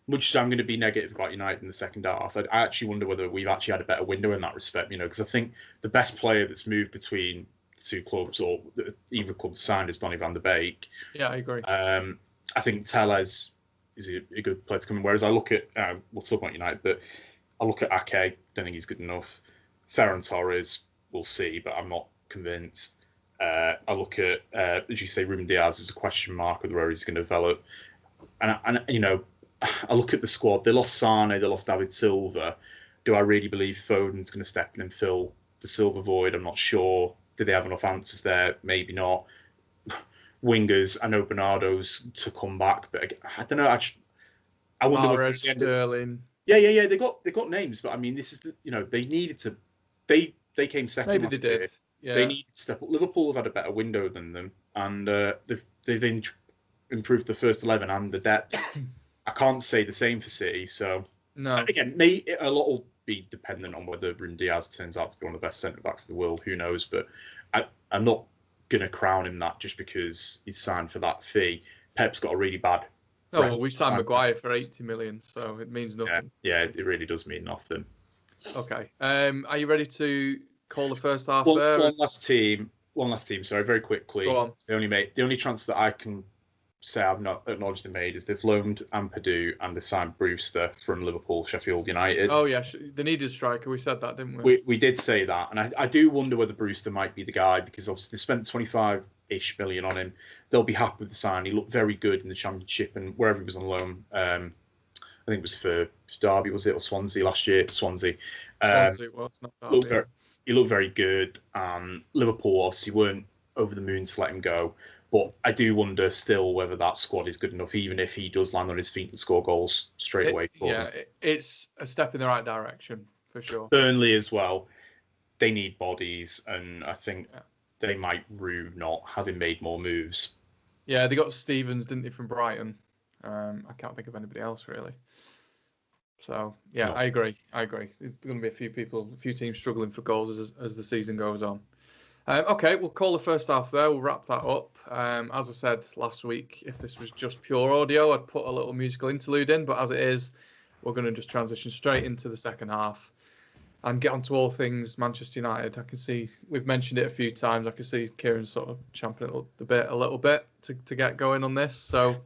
B: much as I'm going to be negative about United in the second half, I actually wonder whether we've actually had a better window in that respect. Because I think the best player that's moved between the 2 clubs, or either club signed, is Donny van der Beek.
A: Yeah, I agree.
B: I think Telles is a good player to come in. Whereas I look at, we'll talk about United, but I look at Ake, don't think he's good enough. Ferran Torres, we'll see, but I'm not convinced. I look at, as you say, Ruben Diaz is a question mark of where he's going to develop. And I look at the squad. They lost Sane, they lost David Silva. Do I really believe Foden's going to step in and fill the Silva void? I'm not sure. Do they have enough answers there? Maybe not. Wingers, I know Bernardo's to come back, but I don't know. I wonder
A: Mahrez, Sterling.
B: Yeah. They got names, but I mean, this is they needed to. They came second.
A: Maybe they did. Yeah.
B: They needed to step up. Liverpool have had a better window than them, and they've improved the first 11 and the depth. I can't say the same for City. So
A: no.
B: Again, a lot will be dependent on whether Ruben Diaz turns out to be one of the best centre backs in the world. Who knows? But I'm not going to crown him that just because he's signed for that fee. Pep's got a really bad.
A: Oh, well, we signed Maguire for 80 million, so it means nothing.
B: Yeah, it really does mean nothing.
A: Okay. Are you ready to call the first half?
B: One last team. Sorry, very quickly.
A: Go on.
B: The only transfer that I can say I've not acknowledged they made is they've loaned Ampadu and they signed Brewster from Liverpool, Sheffield United.
A: Oh yeah, they needed a striker. We said that, didn't we?
B: We did say that, and I do wonder whether Brewster might be the guy, because obviously they spent 25-ish million on him. They'll be happy with the sign. He looked very good in the Championship and wherever he was on loan. I think it was for Derby, was it, or Swansea last year? Swansea.
A: Swansea was, not Derby.
B: He looked very good. Liverpool obviously weren't over the moon to let him go. But I do wonder still whether that squad is good enough, even if he does land on his feet and score goals straight away for them.
A: It's a step in the right direction, for sure.
B: Burnley as well, they need bodies, and I think they might rue not having made more moves.
A: Yeah, they got Stevens, didn't they, from Brighton? I can't think of anybody else, really. So, yeah, no. I agree. There's going to be a few teams struggling for goals as the season goes on. Okay, we'll call the first half there. We'll wrap that up. As I said last week, if this was just pure audio, I'd put a little musical interlude in. But as it is, we're going to just transition straight into the second half and get onto all things Manchester United. I can see we've mentioned it a few times. I can see Kieron sort of champing it a little bit to get going on this. So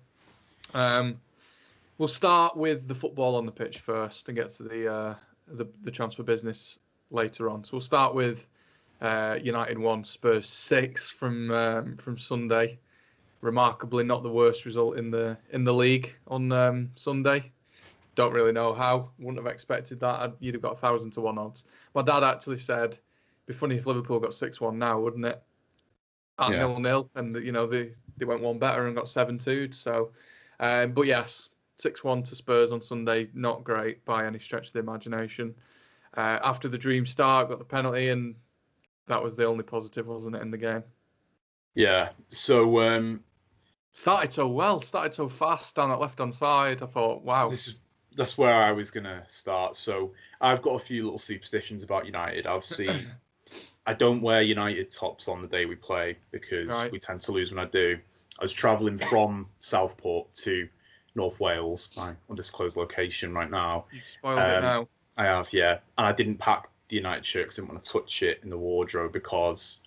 A: we'll start with the football on the pitch first and get to the transfer business later on. So we'll start with United 1, Spurs 6 from Sunday. Remarkably, not the worst result in the league on Sunday. Don't really know how. Wouldn't have expected that. You'd have got 1,000 to 1 odds. My dad actually said, it'd be funny if Liverpool got 6-1 now, wouldn't it? At 0-0, and they went one better and got 7-2. So, but yes, 6-1 to Spurs on Sunday, not great by any stretch of the imagination. After the dream start, got the penalty, and that was the only positive, wasn't it, in the game?
B: Yeah. So
A: started so well, started so fast down that left-hand side. I thought, wow.
B: That's where I was gonna start. So I've got a few little superstitions about United. Obviously, I don't wear United tops on the day we play because we tend to lose when I do. I was travelling from Southport to North Wales, my undisclosed location right now.
A: You've spoiled it now.
B: I have, yeah. And I didn't pack the United shirt because I didn't want to touch it in the wardrobe because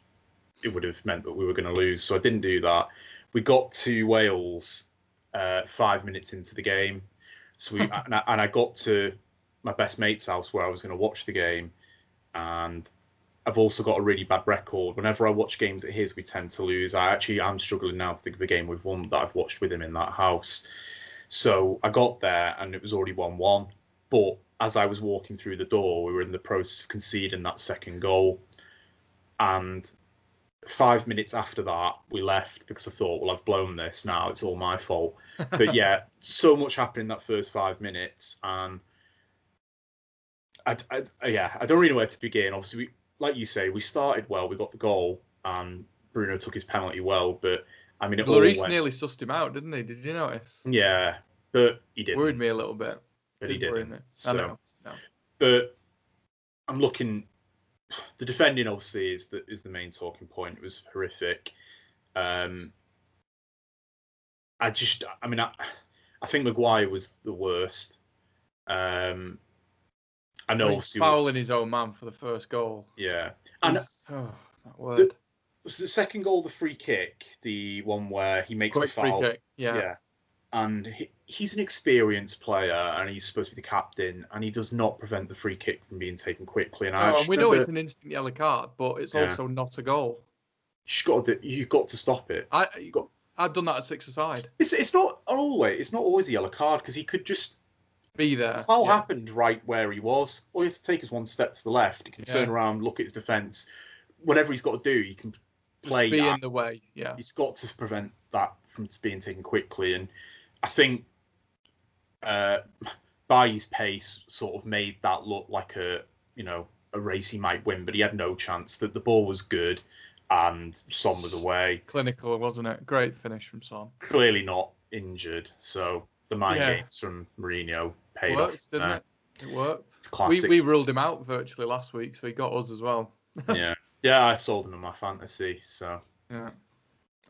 B: it would have meant that we were going to lose. So I didn't do that. We got to Wales 5 minutes into the game. So and I got to my best mate's house where I was going to watch the game. And I've also got a really bad record. Whenever I watch games at his, we tend to lose. I'm struggling now to think of a game we've won that I've watched with him in that house. So I got there and it was already 1-1. But as I was walking through the door, we were in the process of conceding that second goal. And 5 minutes after that, we left because I thought, well, I've blown this now. It's all my fault. But yeah, so much happened in that first 5 minutes. And I don't really know where to begin. Obviously, like you say, we started well. We got the goal and Bruno took his penalty well. But I mean,
A: Lloris nearly sussed him out, didn't he? Did you notice?
B: Yeah, but he didn't.
A: Worried me a little bit.
B: But he didn't. So,
A: I know. No.
B: But I'm looking. The defending obviously is the main talking point. It was horrific. I think Maguire was the worst. I know obviously
A: fouling his own man for the first goal.
B: Yeah, and
A: that word.
B: Was the second goal the free kick, the one where he makes the foul?
A: Free kick. Yeah.
B: And he's an experienced player, and he's supposed to be the captain, and he does not prevent the free kick from being taken quickly. And
A: we know it's an instant yellow card, but it's also not a goal.
B: You've got to stop it.
A: I've done that at 6-a-side.
B: It's not always a yellow card because he could just
A: be there.
B: The foul happened right where he was. All he has to take is one step to the left. He can turn around, look at his defence. Whatever he's got to do, he can play.
A: Just be in the way. Yeah.
B: He's got to prevent that from being taken quickly. And I think Bailly's pace sort of made that look like a race he might win, but he had no chance. That the ball was good and Son was away.
A: Clinical, wasn't it? Great finish from Son.
B: Clearly not injured, so the mind games from Mourinho paid off.
A: Didn't it? It worked.
B: It's classic.
A: We ruled him out virtually last week, so he got us as well.
B: Yeah, I sold him in my fantasy, so
A: yeah.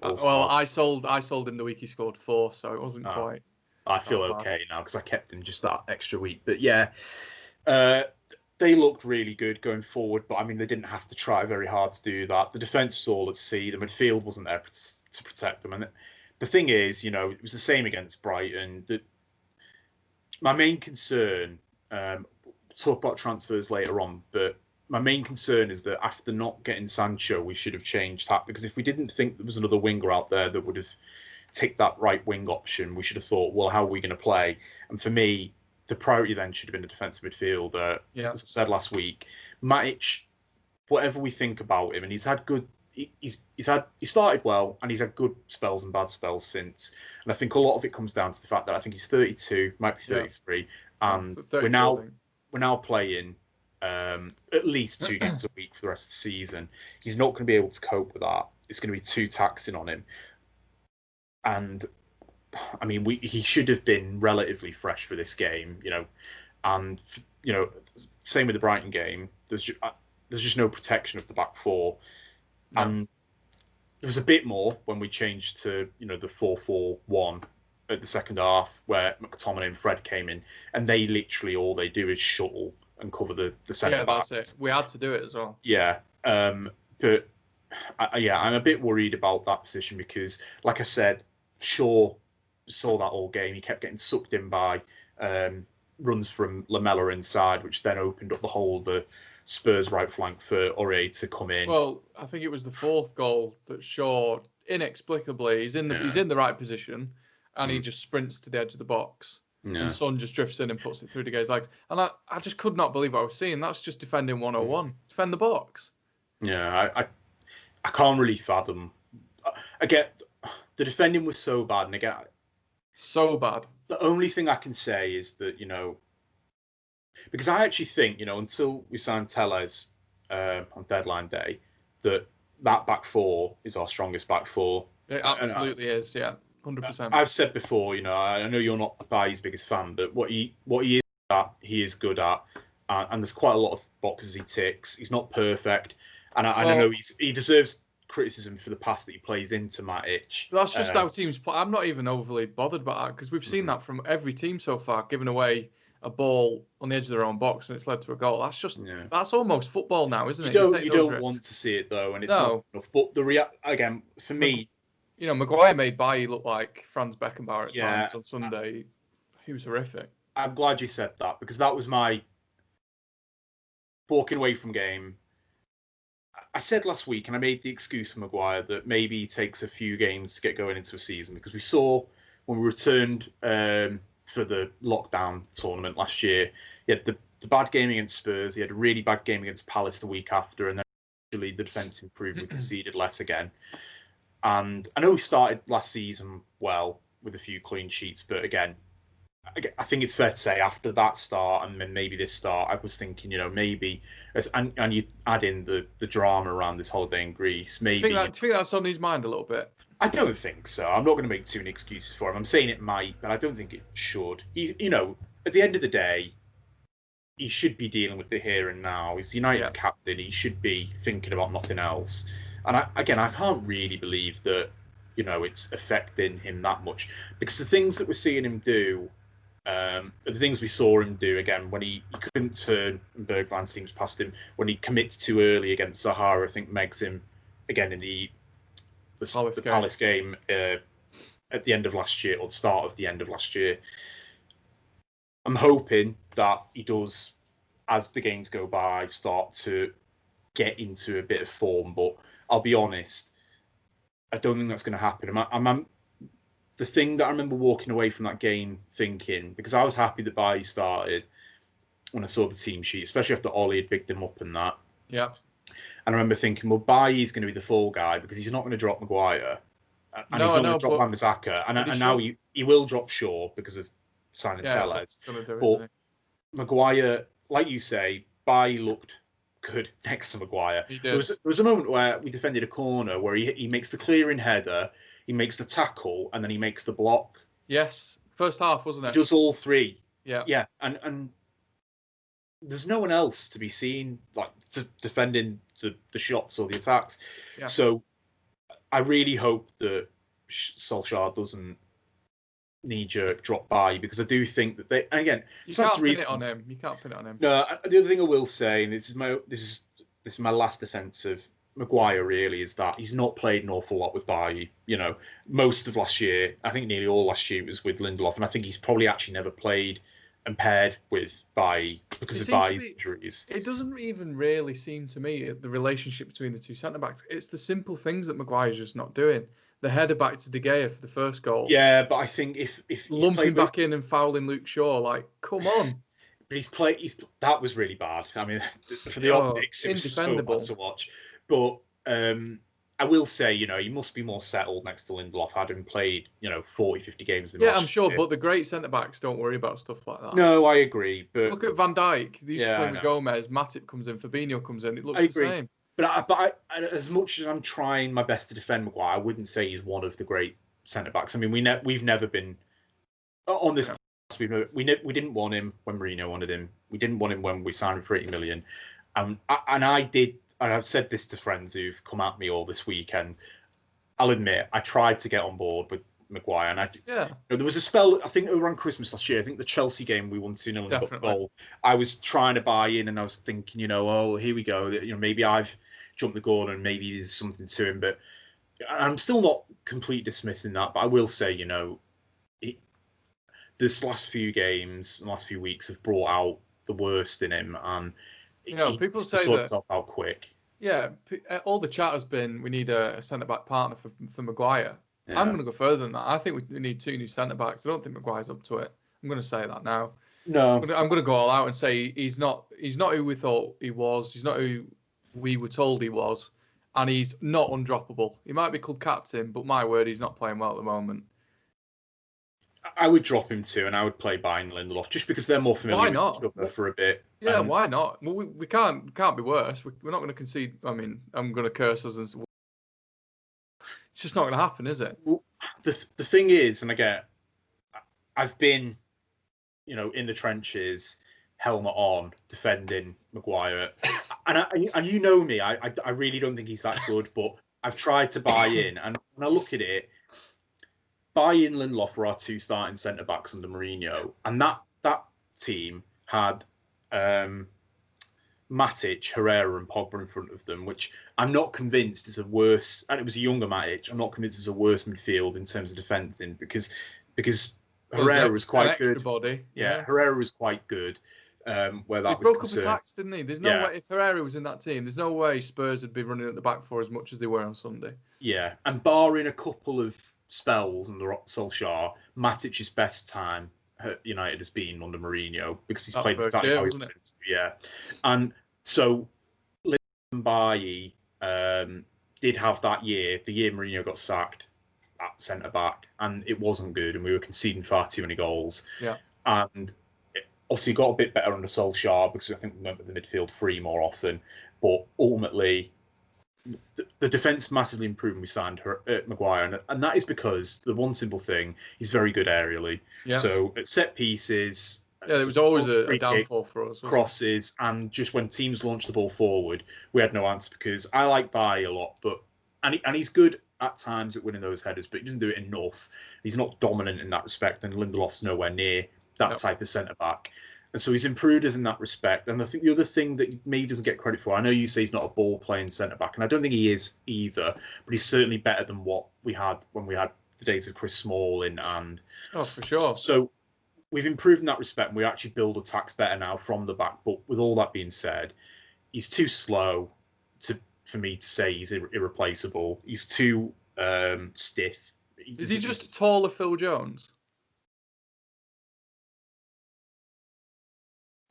A: I sold him the week he scored 4, so it wasn't quite.
B: I feel okay now because I kept him just that extra week. But yeah, they looked really good going forward. But I mean, they didn't have to try very hard to do that. The defence was all at sea. The midfield wasn't there to protect them. And the thing is, it was the same against Brighton. My main concern, we'll talk about transfers later on, but my main concern is that after not getting Sancho, we should have changed that, because if we didn't think there was another winger out there that would have ticked that right wing option, we should have thought, well, how are we going to play? And for me, the priority then should have been a defensive midfielder. As I said last week, Matic, whatever we think about him, and he's had good. He started well, and he's had good spells and bad spells since. And I think a lot of it comes down to the fact that I think he's 32, might be 33, and we're now playing at least 2 games a week for the rest of the season. He's not going to be able to cope with that. It's going to be too taxing on him. And I mean, he should have been relatively fresh for this game, and same with the Brighton game. There's just no protection of the back four. No. And there was a bit more when we changed to the 4-4-1 at the second half, where McTominay and Fred came in, and they literally all they do is shuttle and cover the centre backs.
A: Yeah, that's it. We had to do it as well.
B: Yeah, but I'm a bit worried about that position because, like I said, Shaw saw that all game. He kept getting sucked in by runs from Lamella inside, which then opened up the whole of the Spurs right flank for Aurier to come in.
A: Well, I think it was the 4th goal that Shaw inexplicably he's in the right position, and he just sprints to the edge of the box. Yeah. And Son just drifts in and puts it through the guy's legs. And I just could not believe what I was seeing. That's just defending 101. Defend the box.
B: Yeah, I can't really fathom. I get the defending was so bad, and again,
A: so bad.
B: The only thing I can say is that because I actually think until we signed Tellez on deadline day, that back four is our strongest back four.
A: It absolutely is, yeah, 100%.
B: I've said before, I know you're not Bailly's biggest fan, but what he is good at, and there's quite a lot of boxes he ticks. He's not perfect, and I know he deserves criticism for the pass that he plays into Matic.
A: That's just how teams play. I'm not even overly bothered about that because we've seen that from every team so far, giving away a ball on the edge of their own box and it's led to a goal. That's just that's almost football now, isn't it?
B: You don't want to see it though, and it's not enough. But again, for me,
A: Maguire made Bailly look like Franz Beckenbauer at times on Sunday. He was horrific.
B: I'm glad you said that because that was my walking away from game. I said last week, and I made the excuse for Maguire that maybe he takes a few games to get going into a season because we saw when we returned for the lockdown tournament last year, he had the bad game against Spurs, he had a really bad game against Palace the week after, and then actually the defence improved, we conceded less again. And I know we started last season well with a few clean sheets, but again, I think it's fair to say after that start and then maybe this start, I was thinking, maybe, and you add in the drama around this holiday in Greece, maybe.
A: Do you think that's on his mind a little bit?
B: I don't think so. I'm not going to make too many excuses for him. I'm saying it might, but I don't think it should. He's, at the end of the day, he should be dealing with the here and now. He's United's captain. He should be thinking about nothing else. And I can't really believe that, it's affecting him that much because the things that we're seeing him do. The things we saw him do again when he couldn't turn and Bergwijn seems past him, when he commits too early against Sahara, I think megs him again in the Palace game at the end of last year or the start of the end of last year. I'm hoping that he does, as the games go by, start to get into a bit of form, but I'll be honest, I don't think that's going to happen. I'm the thing that I remember walking away from that game thinking, because I was happy that Bailly started when I saw the team sheet, especially after Ollie had bigged him up and that.
A: Yeah.
B: And I remember thinking, well, Bailly's going to be the fall guy because he's not going to drop Maguire. And he's not going to drop Wan-Bissaka. And now he will drop Shaw because of signing Tellez. But Maguire, like you say, Bailly looked good next to Maguire.
A: He did.
B: There was a moment where we defended a corner where he makes the clearing header, he makes the tackle, and then he makes the block.
A: Yes, first half, wasn't it?
B: He does all three.
A: Yeah.
B: Yeah, and there's no one else to be seen like defending the shots or the attacks. Yeah. So I really hope that Solskjaer doesn't knee-jerk drop by because I do think that they. And again,
A: you can't pin it on him. You can't pin it on him.
B: No, the other thing I will say, and this is my last defense of Maguire really, is that he's not played an awful lot with Bailly. Most of last year, I think nearly all last year was with Lindelof, and I think he's probably actually never played and paired with Bailly because of Bailly's injuries.
A: It doesn't even really seem to me the relationship between the two centre-backs. It's the simple things that Maguire's just not doing. The header back to De Gea for the first goal.
B: Yeah, but I think if
A: lumping back in and fouling Luke Shaw, like, come on.
B: But that was really bad. I mean, for the optics, it was so bad to watch. But I will say, he must be more settled next to Lindelof, having played, 40, 50 games.
A: I'm sure, but the great centre-backs don't worry about stuff like that.
B: No, I agree. But
A: look at Van Dijk. They used to play with Gomez. Matip comes in, Fabinho comes in. It looks the same.
B: But I, as much as I'm trying my best to defend Maguire, I wouldn't say he's one of the great centre-backs. I mean, we've never been on this. We didn't want him when Mourinho wanted him. We didn't want him when we signed him for 80 million. And I did. And I've said this to friends who've come at me all this weekend. I'll admit, I tried to get on board with Maguire. And there was a spell, I think around Christmas last year, I think the Chelsea game we won 2-0 and got the goal. I was trying to buy in and I was thinking, here we go. Maybe I've jumped the gun and maybe there's something to him. But I'm still not completely dismissing that. But I will say, this last few games, the last few weeks have brought out the worst in him. And
A: people say
B: sort himself out quick.
A: Yeah, all the chat has been we need a centre-back partner for Maguire. Yeah. I'm going to go further than that. I think we need 2 new centre-backs. I don't think Maguire's up to it. I'm going to say that now.
B: No.
A: I'm going to go all out and say he's not who we thought he was. He's not who we were told he was. and he's not undroppable. He might be club captain, but my word, he's not playing well at the moment.
B: I would drop him too, and I would play Bayern Lindelof just because they're more familiar with each other for a bit.
A: Yeah, why not? Well, we can't be worse. We're not going to concede. I mean, I'm going to curse us. It's just not going to happen, is it?
B: Well, the thing is, and again, I've been, in the trenches, helmet on, defending Maguire, and you know me, I really don't think he's that good, but I've tried to buy in, and when I look at it, Bailly and Lindelof were our two starting centre backs under Mourinho, and that team had Matic, Herrera, and Pogba in front of them, which I'm not convinced is a worse. And it was a younger Matic. I'm not convinced it's a worse midfield in terms of defending because Herrera was quite good.
A: Body.
B: Yeah, Herrera was quite good. Where that
A: he
B: was
A: broke up attacks, didn't he? There's no way if Herrera was in that team, there's no way Spurs would be running at the back for as much as they were on Sunday.
B: Yeah, and barring a couple of spells under Solskjaer, Matic's best time at United has been under Mourinho because he's played exactly how he's played. Yeah, and so Lindelof and Bailly did have that year, the year Mourinho got sacked at centre back, and it wasn't good, and we were conceding far too many goals.
A: Yeah,
B: and obviously got a bit better under Solskjaer because I think we went with the midfield three more often, but ultimately the defence massively improved when we signed Maguire, and that is because the one simple thing, he's very good aerially. Yeah. So at set pieces,
A: there was always a downfall for us.
B: Crosses, and just when teams launched the ball forward, we had no answer because I like Bailly a lot, and he's good at times at winning those headers, but he doesn't do it enough. He's not dominant in that respect, and Lindelof's nowhere near that type of centre back. And so he's improved us in that respect. And I think the other thing that maybe doesn't get credit for, I know you say he's not a ball playing centre back, and I don't think he is either, but he's certainly better than what we had when we had the days of Chris Smalling.
A: Oh, for sure.
B: So we've improved in that respect, and we actually build attacks better now from the back. But with all that being said, he's too slow for me to say he's irreplaceable. He's too stiff.
A: Is he just a taller Phil Jones?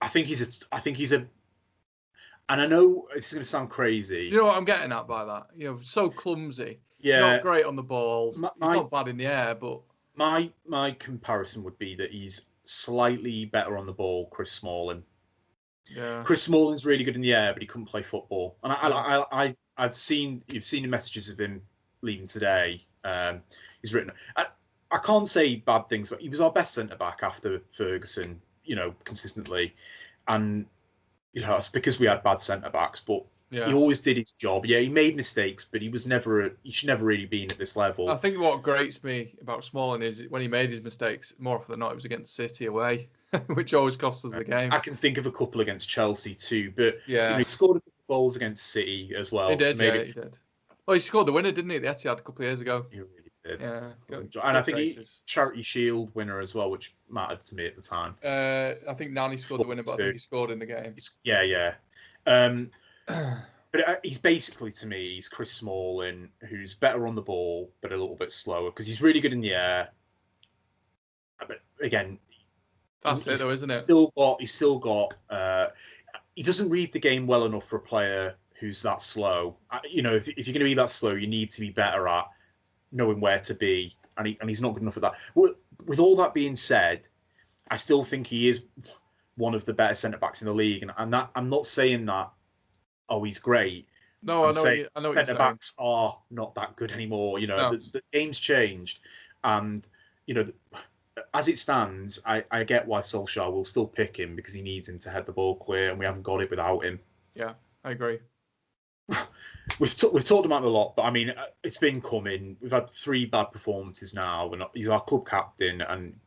B: I think he's a, and I know it's going to sound crazy.
A: Do you know what I'm getting at by that? So clumsy.
B: Yeah.
A: He's not great on the ball. He's not bad in the air, but
B: my comparison would be that he's slightly better on the ball. Chris Smalling.
A: Yeah.
B: Chris Smalling's really good in the air, but he couldn't play football. And you've seen the messages of him leaving today. He's written. I can't say bad things, but he was our best centre back after Ferguson. Consistently, and it's because we had bad centre backs, but he always did his job. Yeah, he made mistakes, but he should never really been at this level.
A: I think what grates me about Smalling is when he made his mistakes, more often than not, it was against City away, which always cost us the game.
B: I can think of a couple against Chelsea too, but he scored a couple of goals against City as well.
A: He did, he did. Well, he scored the winner, didn't he? The Etihad a couple of years ago.
B: He really did.
A: Yeah.
B: And I think he's Charity Shield winner as well, which mattered to me at the time.
A: I think Nani scored the winner, but I think he scored in the game.
B: Yeah. But he's basically, to me, he's Chris Smalling, who's better on the ball, but a little bit slower, because he's really good in the air. But again,
A: that's it though, isn't it?
B: He's still got. He doesn't read the game well enough for a player who's that slow. If you're going to be that slow, you need to be better at knowing where to be, and he's not good enough at that. With all that being said, I still think he is one of the better centre backs in the league, and that I'm not saying that. Oh, he's great.
A: No, I know.
B: Centre backs are not that good anymore. The game's changed, and as it stands, I get why Solskjaer will still pick him because he needs him to head the ball clear, and we haven't got it without him.
A: Yeah, I agree.
B: We've talked about it a lot, but I mean, it's been coming. We've had 3 bad performances now. He's our club captain, and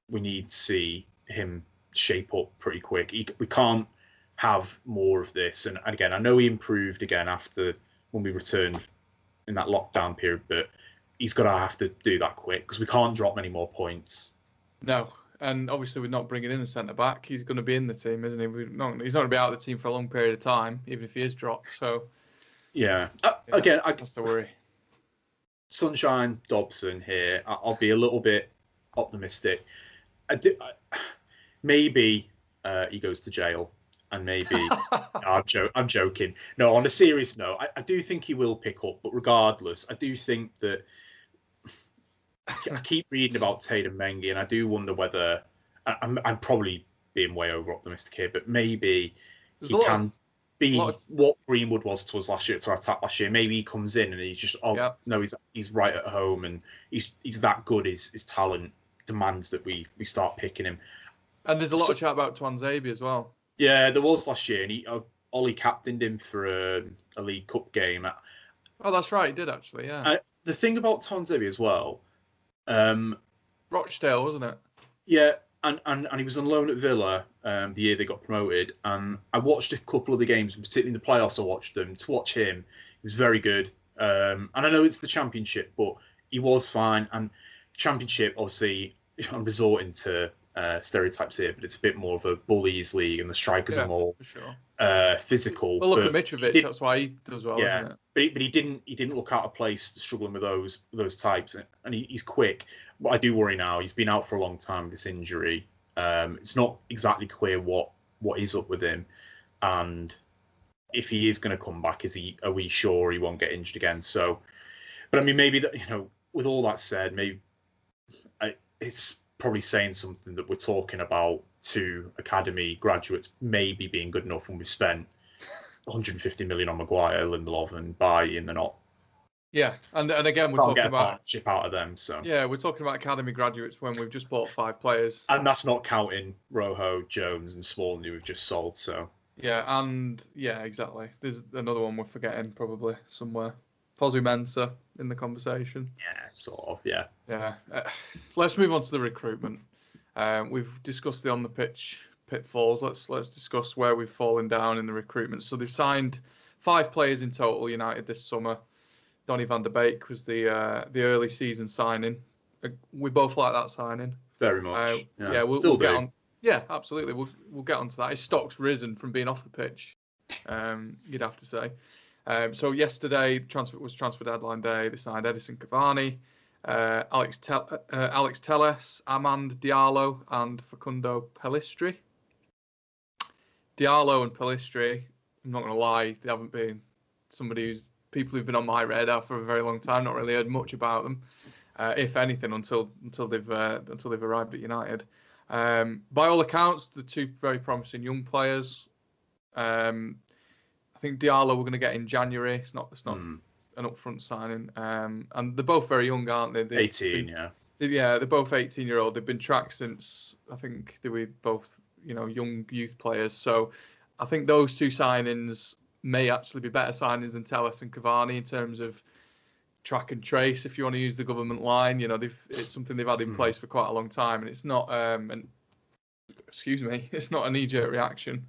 B: we need to see him shape up pretty quick. We can't have more of this. And again, I know he improved again after when we returned in that lockdown period, but he's got to have to do that quick because we can't drop many more points.
A: No. And obviously, we're not bringing in a centre back. He's going to be in the team, isn't he? He's not going to be out of the team for a long period of time, even if he is dropped. So,
B: yeah. Again,
A: that's the worry.
B: Sunshine Dobson here. I'll be a little bit optimistic. Maybe he goes to jail. and maybe I'm joking. No, on a serious note, I do think he will pick up, but regardless, I do think that I keep reading about Tatum Mengi, and I do wonder whether I'm probably being way over optimistic here, but maybe he can be what Greenwood was to us last year, to our attack last year. Maybe he comes in and he's just no, he's right at home, and he's that good. His talent demands that we start picking him.
A: And there's a lot of chat about Tuanzebe as well.
B: Yeah, there was last year, and Ollie captained him for a League Cup game.
A: Oh, that's right, he did actually. Yeah.
B: The thing about Tuanzebe as well.
A: Rochdale, wasn't it?
B: Yeah, and he was on loan at Villa the year they got promoted. And I watched a couple of the games, and particularly in the playoffs. I watched them. To watch him, he was very good. And I know it's the Championship, but he was fine. And Championship, obviously, I'm resorting to stereotypes here, but it's a bit more of a bullies league, and the strikers are more physical.
A: Well, look at Mitrovic. That's why he does well, isn't it?
B: But he didn't look out of place struggling with those types, and he's quick. But I do worry now. He's been out for a long time with this injury. It's not exactly clear what is up with him, and if he is going to come back, are we sure he won't get injured again? So, but I mean, maybe that, with all that said, maybe it's probably saying something that we're talking about to academy graduates maybe being good enough when we've spent 150 million on Maguire, Lindelof, and Bailly, and they're not.
A: Yeah, and again, we're talking about
B: partnership out of them. So
A: yeah, we're talking about academy graduates when we've just bought 5 players,
B: and that's not counting Rojo, Jones, and Smalling who we've just sold. So
A: yeah, exactly. There's another one we're forgetting probably somewhere. Pozu Mensah in the conversation.
B: Yeah, sort of. Yeah.
A: Yeah. Let's move on to the recruitment. We've discussed the on the pitch pitfalls. Let's discuss where we've fallen down in the recruitment. So they've signed 5 players in total, United, this summer. Donny van der Beek was the early season signing. We both like that signing.
B: Very much.
A: We'll get on. Yeah, absolutely. We'll get onto that. His stock's risen from being off the pitch. You'd have to say. So yesterday was transfer deadline day. They signed Edison Cavani, Alex Telles, Amand Diallo, and Facundo Pellistri. Diallo and Pellistri, I'm not going to lie, they haven't been people who've been on my radar for a very long time. Not really heard much about them, if anything, until they've arrived at United. By all accounts, the 2 very promising young players. I think Diallo we're going to get in January. It's not an upfront signing. And they're both very young, aren't they?
B: 18, yeah.
A: They're both 18-year-old. They've been tracked since, I think they were both, young youth players. So I think those 2 signings may actually be better signings than Telles and Cavani in terms of track and trace, if you want to use the government line. It's something they've had in place for quite a long time, and it's not it's not a knee-jerk reaction.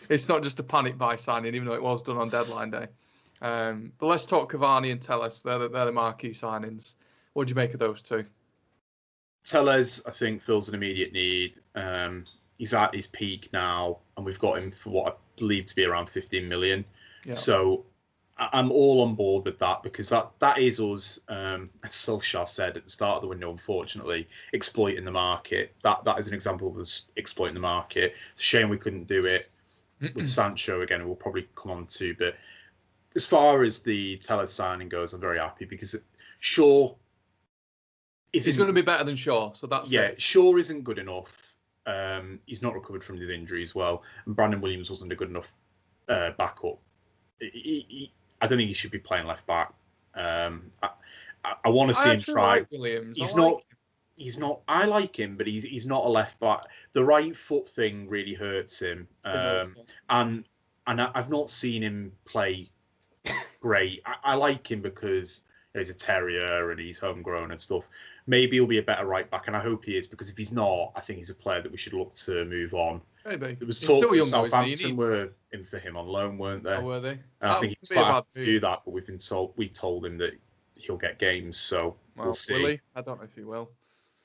A: It's not just a panic buy signing, even though it was done on deadline day. But let's talk Cavani and Telles. They're the marquee signings. What do you make of those 2?
B: Telles, I think, fills an immediate need. He's at his peak now, and we've got him for what I believe to be around 15 million. Yeah. So I'm all on board with that, because that is us, as Solskjaer said at the start of the window, unfortunately, exploiting the market. That is an example of us exploiting the market. It's a shame we couldn't do it with Sancho again, we'll probably come on to. But as far as the Telles signing goes, I'm very happy, because Shaw
A: he's going to be better than Shaw. So that's
B: Shaw isn't good enough. He's not recovered from his injury as well, and Brandon Williams wasn't a good enough backup. I don't think he should be playing left back. I want to see him try.
A: Like Williams.
B: He's not. I like him, but he's not a left back. The right foot thing really hurts him. And I've not seen him play great. I like him because he's a terrier and he's homegrown and stuff. Maybe he'll be a better right back, and I hope he is, because if he's not, I think he's a player that we should look to move on.
A: Maybe.
B: There was talk that Southampton were in for him on loan, weren't they?
A: Oh, were they?
B: And I think he's quite happy to do that, but we told him that he'll get games, so we'll see.
A: Will he? I don't know if he will.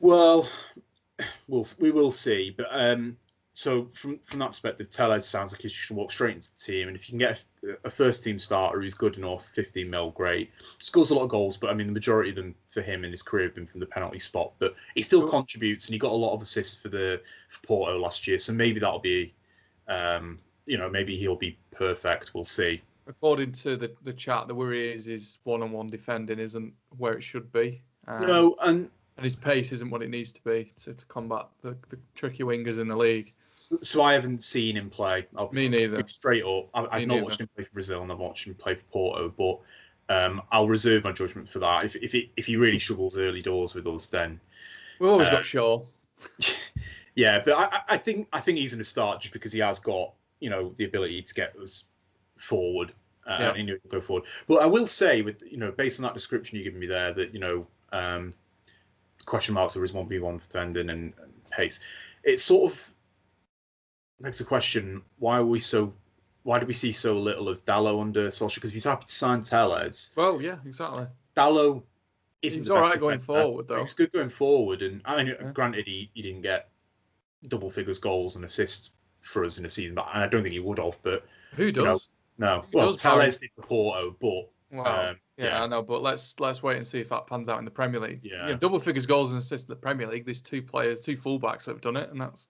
B: Well, we will see. But so from that perspective, Telles sounds like he should walk straight into the team, and if you can get a first team starter who's good enough, 15 mil, great. Scores a lot of goals, but I mean the majority of them for him in his career have been from the penalty spot. But he still contributes, and he got a lot of assists for Porto last year, so maybe that'll be Maybe he'll be perfect. We'll see.
A: According to the chat, the worry is his one-on-one defending isn't where it should be.
B: No, and
A: his pace isn't what it needs to be to combat the tricky wingers in the league.
B: So I haven't seen him play.
A: Me neither.
B: Straight up, I've not watched him play for Brazil, and I've watched him play for Porto. But I'll reserve my judgment for that. If he really struggles early doors with us, then
A: we've always got Shaw.
B: Yeah, but I think he's going to start just because he has got the ability to get us forward and he'll go forward. But I will say, with based on that description you given me there, that question marks over his 1v1 defending and pace, it sort of begs the question: why did we see so little of Dalot under Solskjaer? Because he's happy to sign Tellez.
A: Well, yeah, exactly.
B: Dalot isn't.
A: He's all right going forward, though.
B: He's good going forward, and granted, he didn't get double figures goals and assists for us in the season, but I don't think he would have. But
A: who does?
B: No. Well, Tellez did for Porto, but
A: I know. But let's wait and see if that pans out in the Premier League.
B: Yeah.
A: Double figures goals and assists in the Premier League. There's two fullbacks that have done it, and that's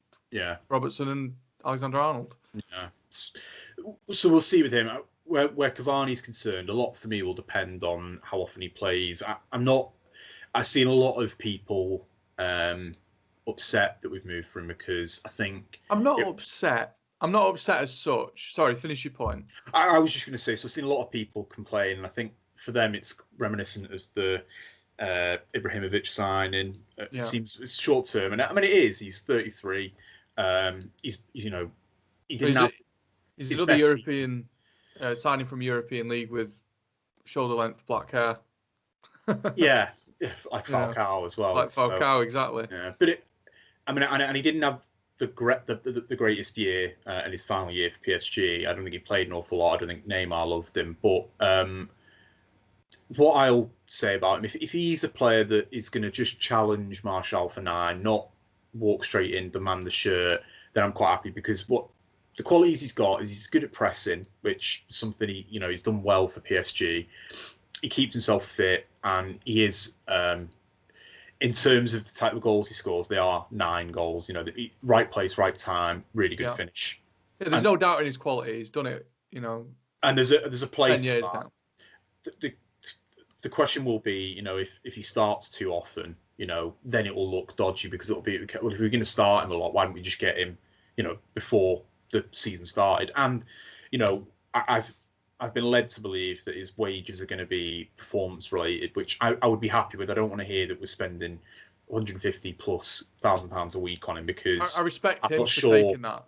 A: Robertson and Alexander-Arnold.
B: Yeah. So we'll see with him. Where Cavani's concerned, a lot for me will depend on how often he plays. I've seen a lot of people upset that we've moved for him because I think
A: I'm not upset. I'm not upset as such. Sorry, finish your point.
B: I was just going to say, so I've seen a lot of people complain, and I think for them it's reminiscent of the Ibrahimovic signing. It seems it's short term, and I mean it is. He's 33. He didn't have.
A: He's another European signing from European League with shoulder length black hair.
B: Yeah, like Falcao as well.
A: Like Falcao, exactly.
B: Yeah, but and he didn't have the greatest year in his final year for PSG. I don't think he played an awful lot. I don't think Neymar loved him. But what I'll say about him, if he's a player that is going to just challenge Martial for 9, not walk straight in, demand the shirt, then I'm quite happy, because what the qualities he's got is he's good at pressing, which is something he's done well for PSG. He keeps himself fit, and he is. In terms of the type of goals he scores, they are 9 goals. Right place, right time, really good finish.
A: Yeah, there's no doubt in his quality. He's done it,
B: And there's a place
A: 10 years now.
B: The question will be, if he starts too often, then it will look dodgy, because it'll be, well, if we're going to start him a lot, why don't we just get him, before the season started? And, I've been led to believe that his wages are going to be performance related, which I would be happy with. I don't want to hear that we're spending 150 plus £1,000 a week on him, because
A: I respect him for taking that.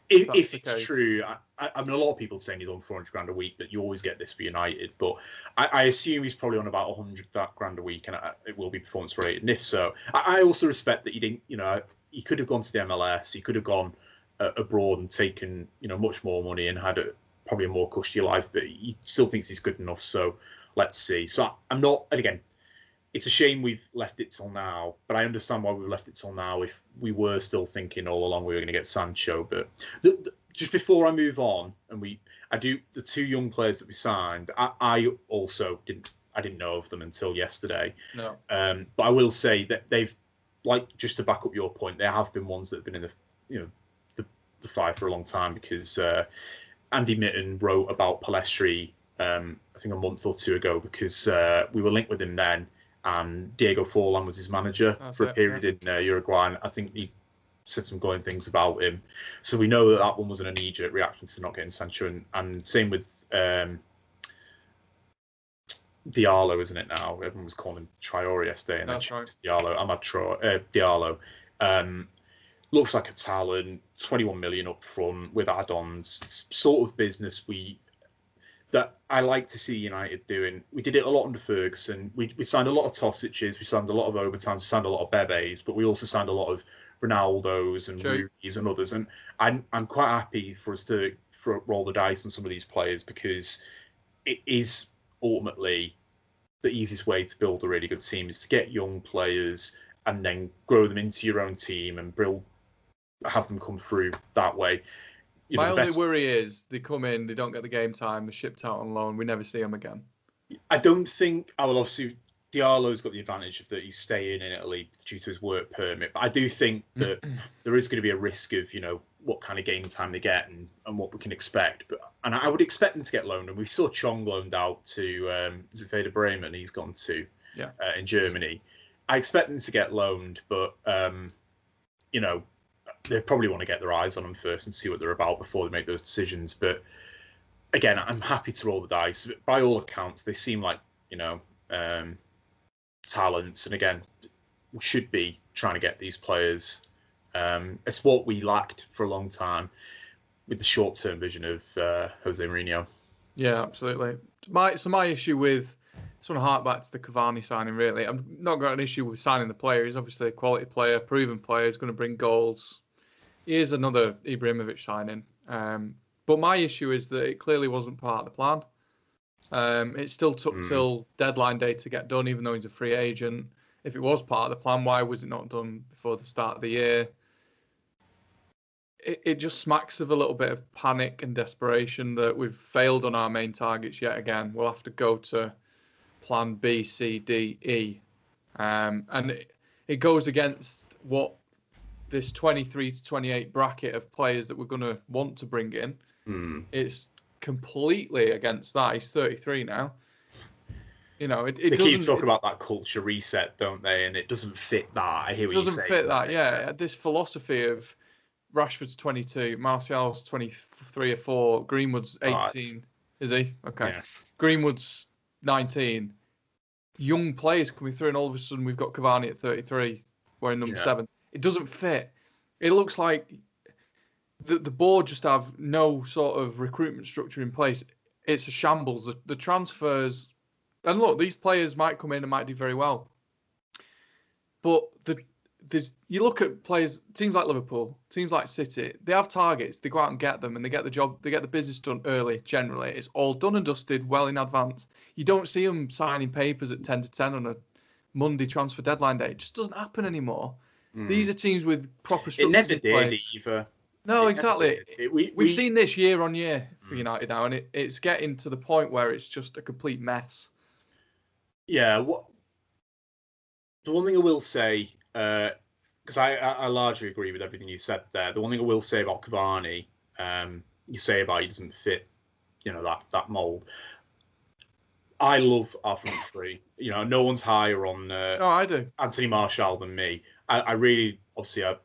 B: If it's true, I mean, a lot of people are saying he's on 400 grand a week, but you always get this for United. But I assume he's probably on about 100 grand a week, and it will be performance related. And if so, I also respect that he didn't. He could have gone to the MLS. He could have gone abroad and taken much more money and had probably a more cushy life, but he still thinks he's good enough. So let's see. So I'm not. And again, it's a shame we've left it till now, but I understand why we've left it till now. If we were still thinking all along we were going to get Sancho, but just before I move on, and the 2 young players that we signed, I also didn't know of them until yesterday.
A: No.
B: But I will say that they've, just to back up your point, there have been ones that have been in the fight for a long time, because Andy Mitten wrote about Palestri, I think a month or 2 ago, because we were linked with him then, and Diego Forlan was his manager for a period in Uruguay, and I think he said some glowing things about him. So we know that one was an knee-jerk reaction to not getting Sancho, and same with Diallo, isn't it now? Everyone was calling him Traore yesterday, and
A: that's right.
B: Diallo. Diallo. Looks like a talent, 21 million up front with add-ons. It's sort of business that I like to see United doing. We did it a lot under Ferguson. We signed a lot of Tosic's, we signed a lot of Overtimes, we signed a lot of Bebes, but we also signed a lot of Ronaldos and Ruiz and others. And I'm quite happy for us to roll the dice on some of these players, because it is ultimately the easiest way to build a really good team, is to get young players and then grow them into your own team and have them come through that way.
A: My only worry is they come in, they don't get the game time, they're shipped out on loan, we never see them again.
B: I don't think. Obviously Diallo's got the advantage of that he's staying in Italy due to his work permit, but I do think that there is going to be a risk of what kind of game time they get and what we can expect. And I would expect them to get loaned. And we saw Chong loaned out to Werder Bremen. He's gone to in Germany. I expect them to get loaned, but they probably want to get their eyes on them first and see what they're about before they make those decisions. But again, I'm happy to roll the dice. By all accounts, they seem like talents, and again, we should be trying to get these players. It's what we lacked for a long time with the short-term vision of Jose Mourinho.
A: Yeah, absolutely. My issue with, sort of hark back to the Cavani signing, really. I've not got an issue with signing the player. He's obviously a quality player, proven player. He's going to bring goals. He is another Ibrahimovic signing. But my issue is that it clearly wasn't part of the plan. It still took till deadline day to get done, even though he's a free agent. If it was part of the plan, why was it not done before the start of the year? It just smacks of a little bit of panic and desperation that we've failed on our main targets yet again. We'll have to go to plan B, C, D, E. And it goes against what this 23 to 28 bracket of players that we're going to want to bring in. It's completely against that. He's 33 now. They
B: keep talking about that culture reset, don't they? And it doesn't fit that. I hear what you're saying. It doesn't fit that,
A: yeah. This philosophy of Rashford's 22, Martial's 23 or 4, Greenwood's 18. Is he? Okay. Yeah. Greenwood's 19. Young players coming through, and all of a sudden we've got Cavani at 33, wearing number 7. It doesn't fit. It looks like the board just have no sort of recruitment structure in place. It's a shambles. The transfers, and look, these players might come in and might do very well, but you look at players, teams like Liverpool, teams like City, they have targets. They go out and get them, and they get the business done early. Generally, it's all done and dusted well in advance. You don't see them signing papers at 10 to 10 on a Monday transfer deadline day. It just doesn't happen anymore. These are teams with proper structures.
B: It never did either.
A: No, exactly. We've seen this year on year for United now, and it's getting to the point where it's just a complete mess.
B: Yeah. The one thing I will say, because I largely agree with everything you said there. The one thing I will say about Cavani, you say about he doesn't fit, that mould. I love our front three. No one's higher on
A: I do.
B: Anthony Martial than me. I really, obviously, a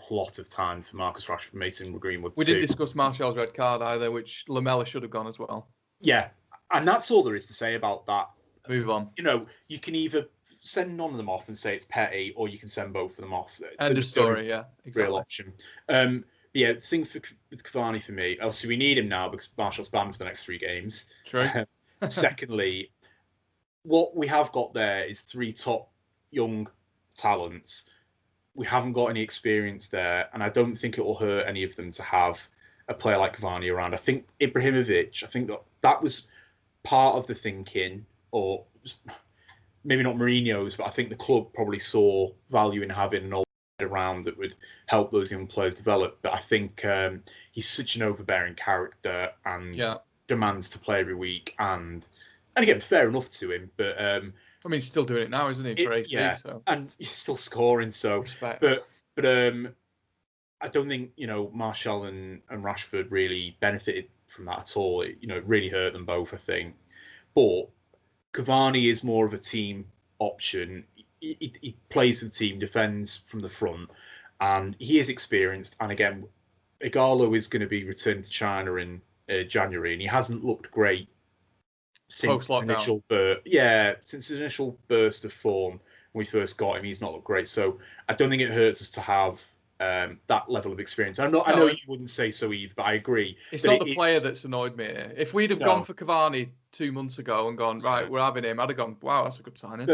B: lot of time for Marcus Rashford, Mason Greenwood.
A: We didn't discuss Martial's red card either, which Lamela should have gone as well.
B: Yeah, and that's all there is to say about that.
A: Move on.
B: You can either send none of them off and say it's petty, or you can send both of them off.
A: End of story, yeah, exactly.
B: Real option. The thing with Cavani for me, obviously we need him now because Martial's banned for the next 3 games.
A: True.
B: Secondly, what we have got there is 3 top young talents. We haven't got any experience there, and I don't think it will hurt any of them to have a player like Cavani around. I think Ibrahimovic, that was part of the thinking, or maybe not Mourinho's, but I think the club probably saw value in having an old around that would help those young players develop. But I think he's such an overbearing character and demands to play every week. And again, fair enough to him, but
A: he's still doing it now, isn't he? For AC, so.
B: And he's still scoring. So,
A: respect.
B: But I don't think Martial and Rashford really benefited from that at all. It really hurt them both, I think. But Cavani is more of a team option. He plays for the team, defends from the front, and he is experienced. And again, Igalo is going to be returned to China in January, and he hasn't looked great since his initial burst of form when we first got him. He's not looked great, so I don't think it hurts us to have that level of experience. I know you wouldn't say so, Eve, but I agree.
A: It's not the player that's annoyed me. If we'd have gone for Cavani 2 months ago and gone, right, we're having him, I'd have gone, wow, that's a good signing.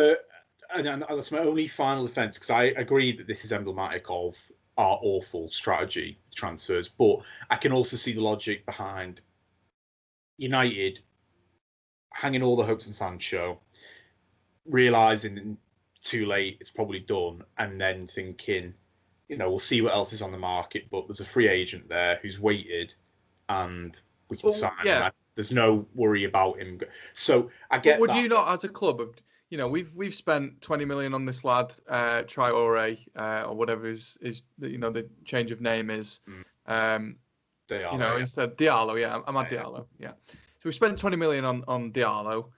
B: And that's my only final defence, because I agree that this is emblematic of our awful strategy transfers, but I can also see the logic behind United hanging all the hopes on Sancho, realising too late it's probably done, and then thinking, we'll see what else is on the market, but there's a free agent there who's waited and we can sign him. There's no worry about him. So I get
A: would you not, as a club, we've spent 20 million on this lad, Traore, or whatever is the change of name is.
B: Diallo,
A: instead Diallo. Yeah, I'm at Diallo. Yeah. So we spent 20 million on Diallo.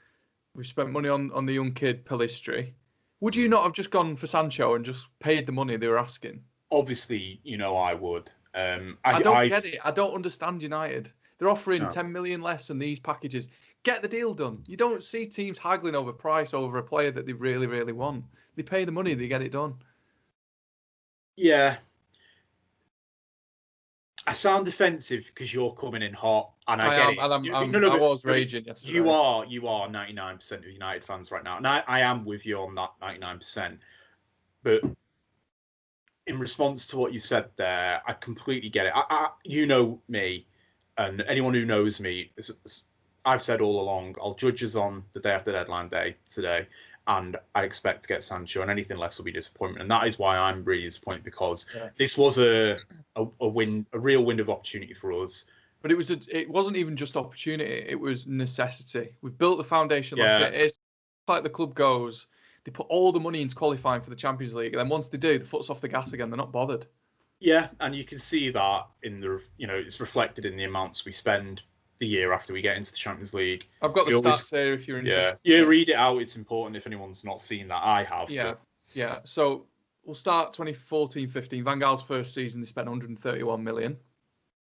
A: We spent money on the young kid Pellistri. Would you not have just gone for Sancho and just paid the money they were asking?
B: Obviously, I would.
A: I don't get it. I don't understand United. They're offering 10 million less than these packages. Get the deal done. You don't see teams haggling over price over a player that they really, really want. They pay the money, they get it done.
B: Yeah. I sound defensive because you're coming in hot, and I get it.
A: I was raging yesterday.
B: You are 99% of United fans right now, and I am with you on that 99%. But in response to what you said there, I completely get it. You know me, and anyone who knows me, I've said all along, I'll judge us on the day after deadline day today, and I expect to get Sancho, and anything less will be disappointment. And that is why I'm really disappointed, because this was a real window of opportunity for us.
A: But it wasn't even just opportunity; it was necessity. We've built the foundation. It's like the club goes, they put all the money into qualifying for the Champions League, and then once they do, the foot's off the gas again. They're not bothered.
B: Yeah, and you can see that in the it's reflected in the amounts we spend the year after we get into the Champions League.
A: I've got the stats there if you're interested.
B: Yeah, read it out. It's important if anyone's not seen that. I have.
A: Yeah. So we'll start 2014-15. Van Gaal's first season, they spent 131 million.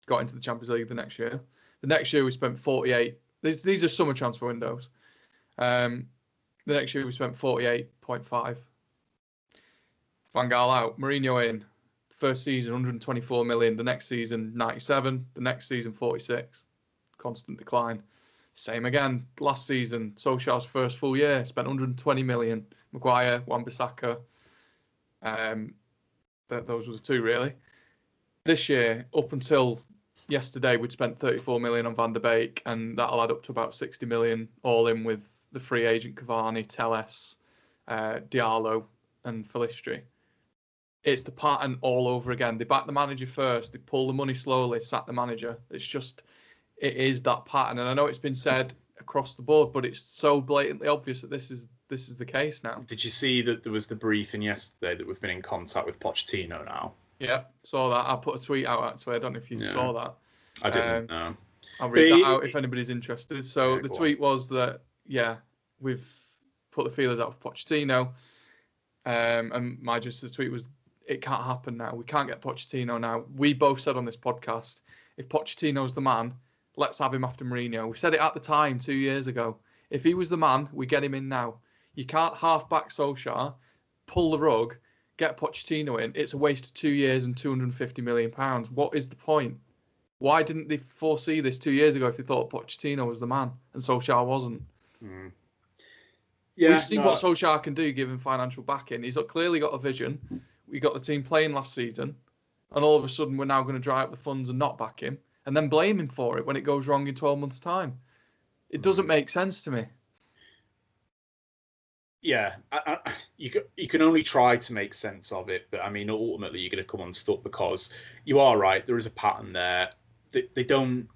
A: Got into the Champions League the next year. The next year we spent 48. These are summer transfer windows. The next year we spent 48.5. Van Gaal out. Mourinho in. First season 124 million. The next season 97. The next season 46. Constant decline. Same again last season. Solskjaer's first full year spent 120 million. Maguire, Wan-Bissaka. Those were the two really. This year, up until yesterday, we'd spent 34 million on Van der Beek, and that'll add up to about 60 million all in with the free agent Cavani, Telles, Diallo, and Pellistri. It's the pattern all over again. They back the manager first. They pull the money slowly, sack the manager. It is that pattern, and I know it's been said across the board, but it's so blatantly obvious that this is the case now.
B: Did you see that there was the briefing yesterday that we've been in contact with Pochettino now?
A: Yeah, saw that. I put a tweet out actually. I don't know if you saw that.
B: I didn't know.
A: I'll read that out if anybody's interested. So the tweet was that we've put the feelers out for Pochettino, and the tweet was, it can't happen now. We can't get Pochettino now. We both said on this podcast, if Pochettino's the man, let's have him after Mourinho. We said it at the time 2 years ago. If he was the man, we get him in now. You can't half back Solskjaer, pull the rug, get Pochettino in. It's a waste of 2 years and £250 million. What is the point? Why didn't they foresee this 2 years ago if they thought Pochettino was the man and Solskjaer wasn't? We've seen what Solskjaer can do given financial backing. He's clearly got a vision. We got the team playing last season, and all of a sudden we're now going to dry up the funds and not back him, and then blame him for it when it goes wrong in 12 months' time. It doesn't make sense to me.
B: Yeah, you can only try to make sense of it, but I mean, ultimately you're going to come unstuck, because you are right. There is a pattern there. They don't.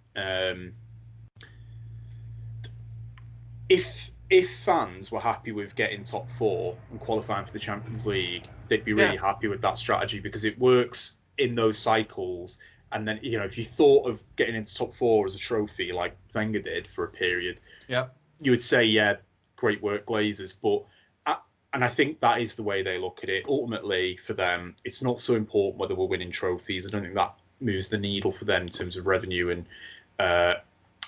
B: If fans were happy with getting top four and qualifying for the Champions League, they'd be really happy with that strategy, because it works in those cycles. And then, if you thought of getting into top four as a trophy, like Wenger did for a period, you would say, great work, Glazers. But and I think that is the way they look at it. Ultimately, for them, it's not so important whether we're winning trophies. I don't think that moves the needle for them in terms of revenue and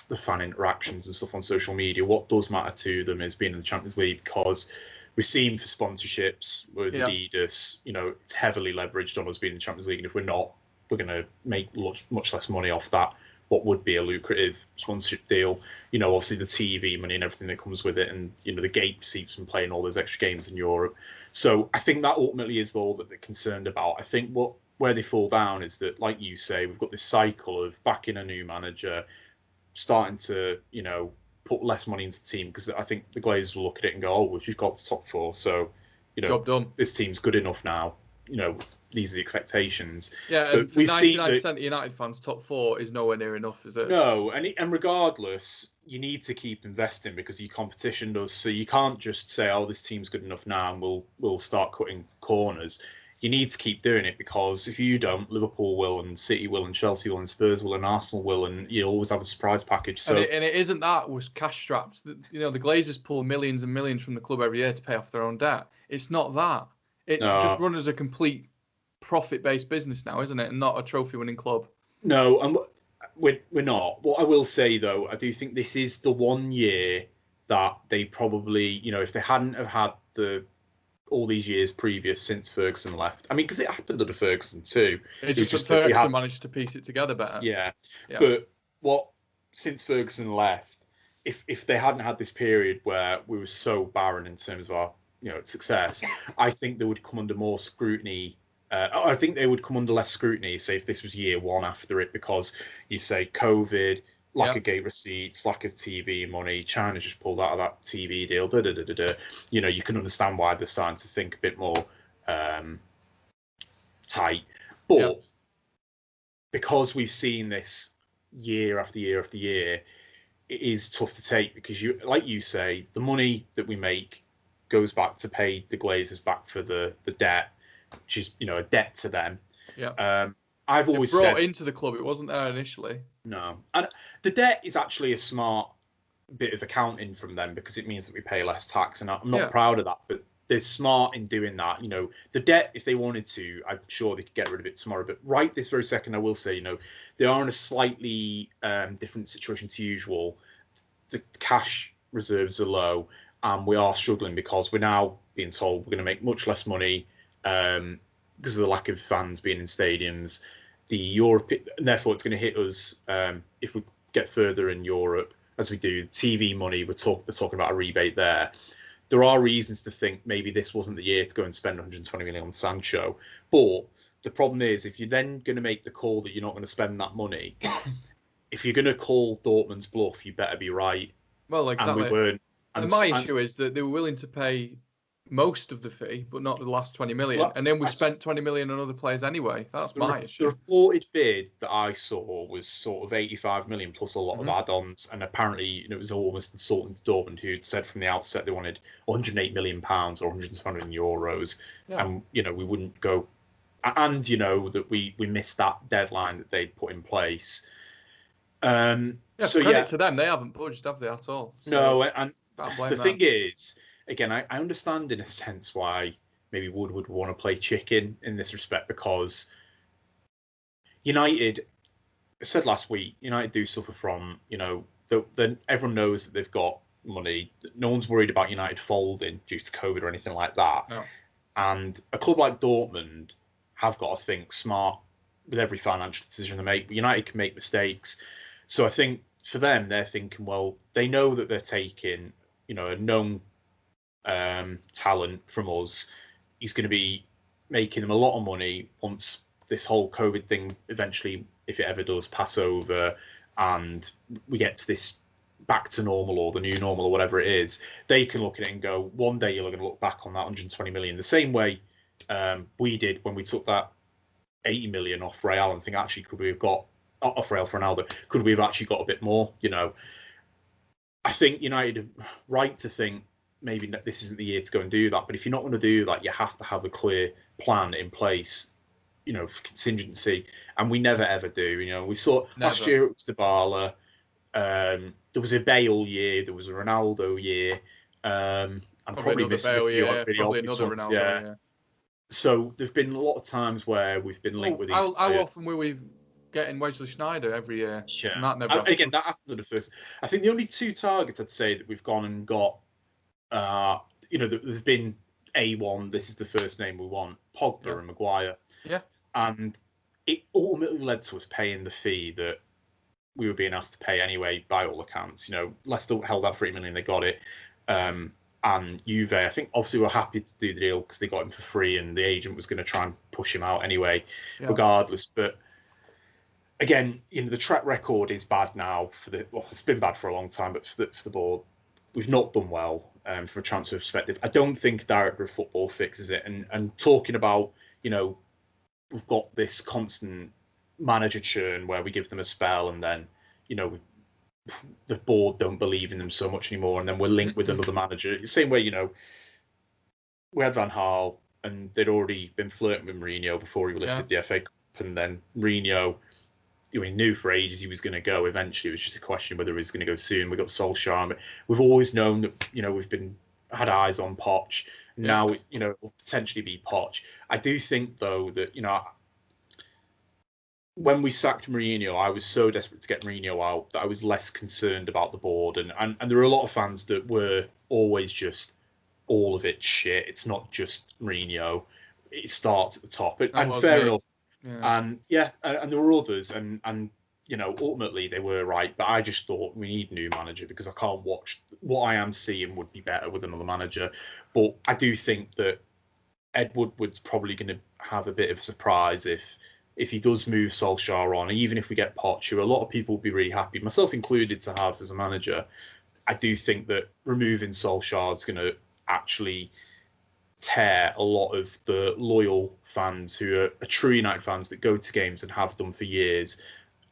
B: the fan interactions and stuff on social media. What does matter to them is being in the Champions League, because we've seen for sponsorships with Adidas, it's heavily leveraged on us being in the Champions League. And if we're not, we're going to make much less money off that, what would be a lucrative sponsorship deal. Obviously the TV money and everything that comes with it, and the gate receipts from playing all those extra games in Europe. So I think that ultimately is all that they're concerned about. I think where they fall down is that, like you say, we've got this cycle of backing a new manager, starting to put less money into the team, because I think the Glazers will look at it and go, oh, we've just got the top four, so
A: job done.
B: This team's good enough now. these are the expectations.
A: Yeah,
B: but
A: and for
B: we've seen
A: 99% of United fans, top four is nowhere near enough, is it?
B: No, and regardless, you need to keep investing because your competition does. So you can't just say, "Oh, this team's good enough now, and we'll start cutting corners." You need to keep doing it because if you don't, Liverpool will, and City will, and Chelsea will, and Spurs will, and Arsenal will, and you'll always have a surprise package. So
A: and it isn't that was cash strapped. You know, the Glazers pull millions and millions from the club every year to pay off their own debt. It's not that. It's just run as a complete profit-based business now, isn't it? And not a trophy-winning club.
B: No, and we're not. What I will say though, I do think this is the one year that they probably, if they hadn't have had all these years previous since Ferguson left. I mean, because it happened under Ferguson too.
A: It's just that Ferguson managed to piece it together better.
B: Yeah. But since Ferguson left, if they hadn't had this period where we were so barren in terms of our success, I think they would come under more scrutiny. I think they would come under less scrutiny, say, if this was year one after it, because you say COVID, lack of gate receipts, lack of TV money, China just pulled out of that TV deal, you can understand why they're starting to think a bit more tight. But because we've seen this year after year after year, it is tough to take because, like you say, the money that we make goes back to pay the Glazers back for the debt, which is a debt to them.
A: Yeah.
B: I've always
A: brought into the club. It wasn't there initially.
B: No, and the debt is actually a smart bit of accounting from them because it means that we pay less tax, and I'm not proud of that, but they're smart in doing that. The debt, if they wanted to, I'm sure they could get rid of it tomorrow. But right this very second, I will say, they are in a slightly different situation to usual. The cash reserves are low, and we are struggling because we're now being told we're going to make much less money because of the lack of fans being in stadiums. The Europe, and therefore it's going to hit us if we get further in Europe, as we do. TV money, they're talking about a rebate there. There are reasons to think maybe this wasn't the year to go and spend 120 million on Sancho. But the problem is, if you're then going to make the call that you're not going to spend that money, if you're going to call Dortmund's bluff, you better be right.
A: Well, exactly.
B: And we weren't.
A: And my issue is that they were willing to pay most of the fee, but not the last 20 million. Well, and then we spent 20 million on other players anyway. That's my issue.
B: The reported bid that I saw was sort of 85 million plus a lot of add-ons. And apparently, it was almost insulting to Dortmund, who had said from the outset they wanted 108 million pounds or 120 million euros. Yeah. And, we wouldn't go. And, that we missed that deadline that they'd put in place.
A: Credit to them. They haven't budged, have they, at all?
B: So no, and the thing is, again, I understand in a sense why maybe Wood would want to play chicken in this respect, because United, I said last week, United do suffer from, everyone knows that they've got money. No one's worried about United folding due to COVID or anything like that.
A: No.
B: And a club like Dortmund have got to think smart with every financial decision they make. But United can make mistakes. So I think for them, they're thinking, well, they know that they're taking, a known talent from us. He's going to be making them a lot of money once this whole COVID thing eventually, if it ever does, pass over and we get to this back to normal or the new normal or whatever it is. They can look at it and go, one day you're going to look back on that 120 million the same way we did when we took that 80 million off Real and think, actually, could we have got off Real for Ronaldo? Could we have actually got a bit more? I think United are right to think maybe this isn't the year to go and do that. But if you're not going to do that, you have to have a clear plan in place, for contingency. And we never, ever do. We saw last year it was Dybala. There was a Bale year. There was a Ronaldo year. I'm probably missing a few really obvious ones. Ronaldo, yeah. So there've been a lot of times where we've been linked with these
A: players. How often were we getting Wesley Sneijder every year?
B: Yeah.
A: And that never
B: again, that happened at the first. I think the only two targets I'd say that we've gone and got, there's been A1, this is the first name we want, Pogba and Maguire.
A: Yeah.
B: And it ultimately led to us paying the fee that we were being asked to pay anyway, by all accounts. Leicester held out for $8 million, they got it. And Juve, I think obviously we're happy to do the deal because they got him for free and the agent was going to try and push him out anyway, regardless. But again, the track record is bad now it's been bad for a long time, but for the board, we've not done well from a transfer perspective. I don't think director of football fixes it. And talking about, we've got this constant manager churn where we give them a spell and then, the board don't believe in them so much anymore, and then we're linked with another manager. Same way, we had Van Gaal, and they'd already been flirting with Mourinho before he lifted the FA Cup, and then Mourinho, we knew for ages he was going to go. Eventually, it was just a question of whether he was going to go soon. We got Solskjaer, but we've always known that we've had eyes on Poch. Now, it will potentially be Poch. I do think though that when we sacked Mourinho, I was so desperate to get Mourinho out that I was less concerned about the board, and there were a lot of fans that were always just all of it shit. It's not just Mourinho. It starts at the top, and fair enough. And and there were others, and ultimately they were right. But I just thought we need a new manager because I can't watch what I am seeing would be better with another manager. But I do think that Ed Woodward's probably going to have a bit of a surprise if he does move Solskjaer on, even if we get Poch, who a lot of people will be really happy, myself included, to have as a manager. I do think that removing Solskjaer is going to actually tear a lot of the loyal fans who are true United fans that go to games and have done for years.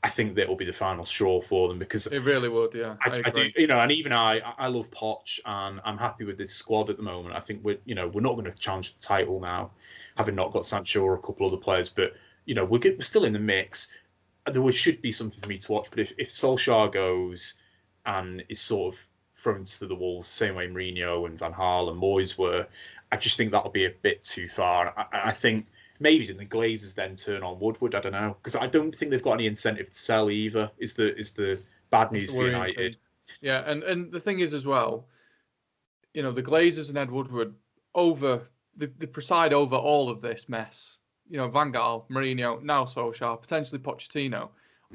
B: I think that will be the final straw for them because
A: it really would. Yeah,
B: I do. And even I love Poch, and I'm happy with this squad at the moment. I think we're not going to challenge the title now, having not got Sancho or a couple other players, but we're still in the mix. There should be something for me to watch. But if Solskjaer goes and is sort of thrown to the wolves, same way Mourinho and Van Gaal and Moyes were, I just think that'll be a bit too far. I think maybe the Glazers then turn on Woodward. I don't know, because I don't think they've got any incentive to sell either. Is the bad news for United?
A: Yeah, and the thing is as well, the Glazers and Ed Woodward they preside over all of this mess. Van Gaal, Mourinho, now Solskjaer, potentially Pochettino.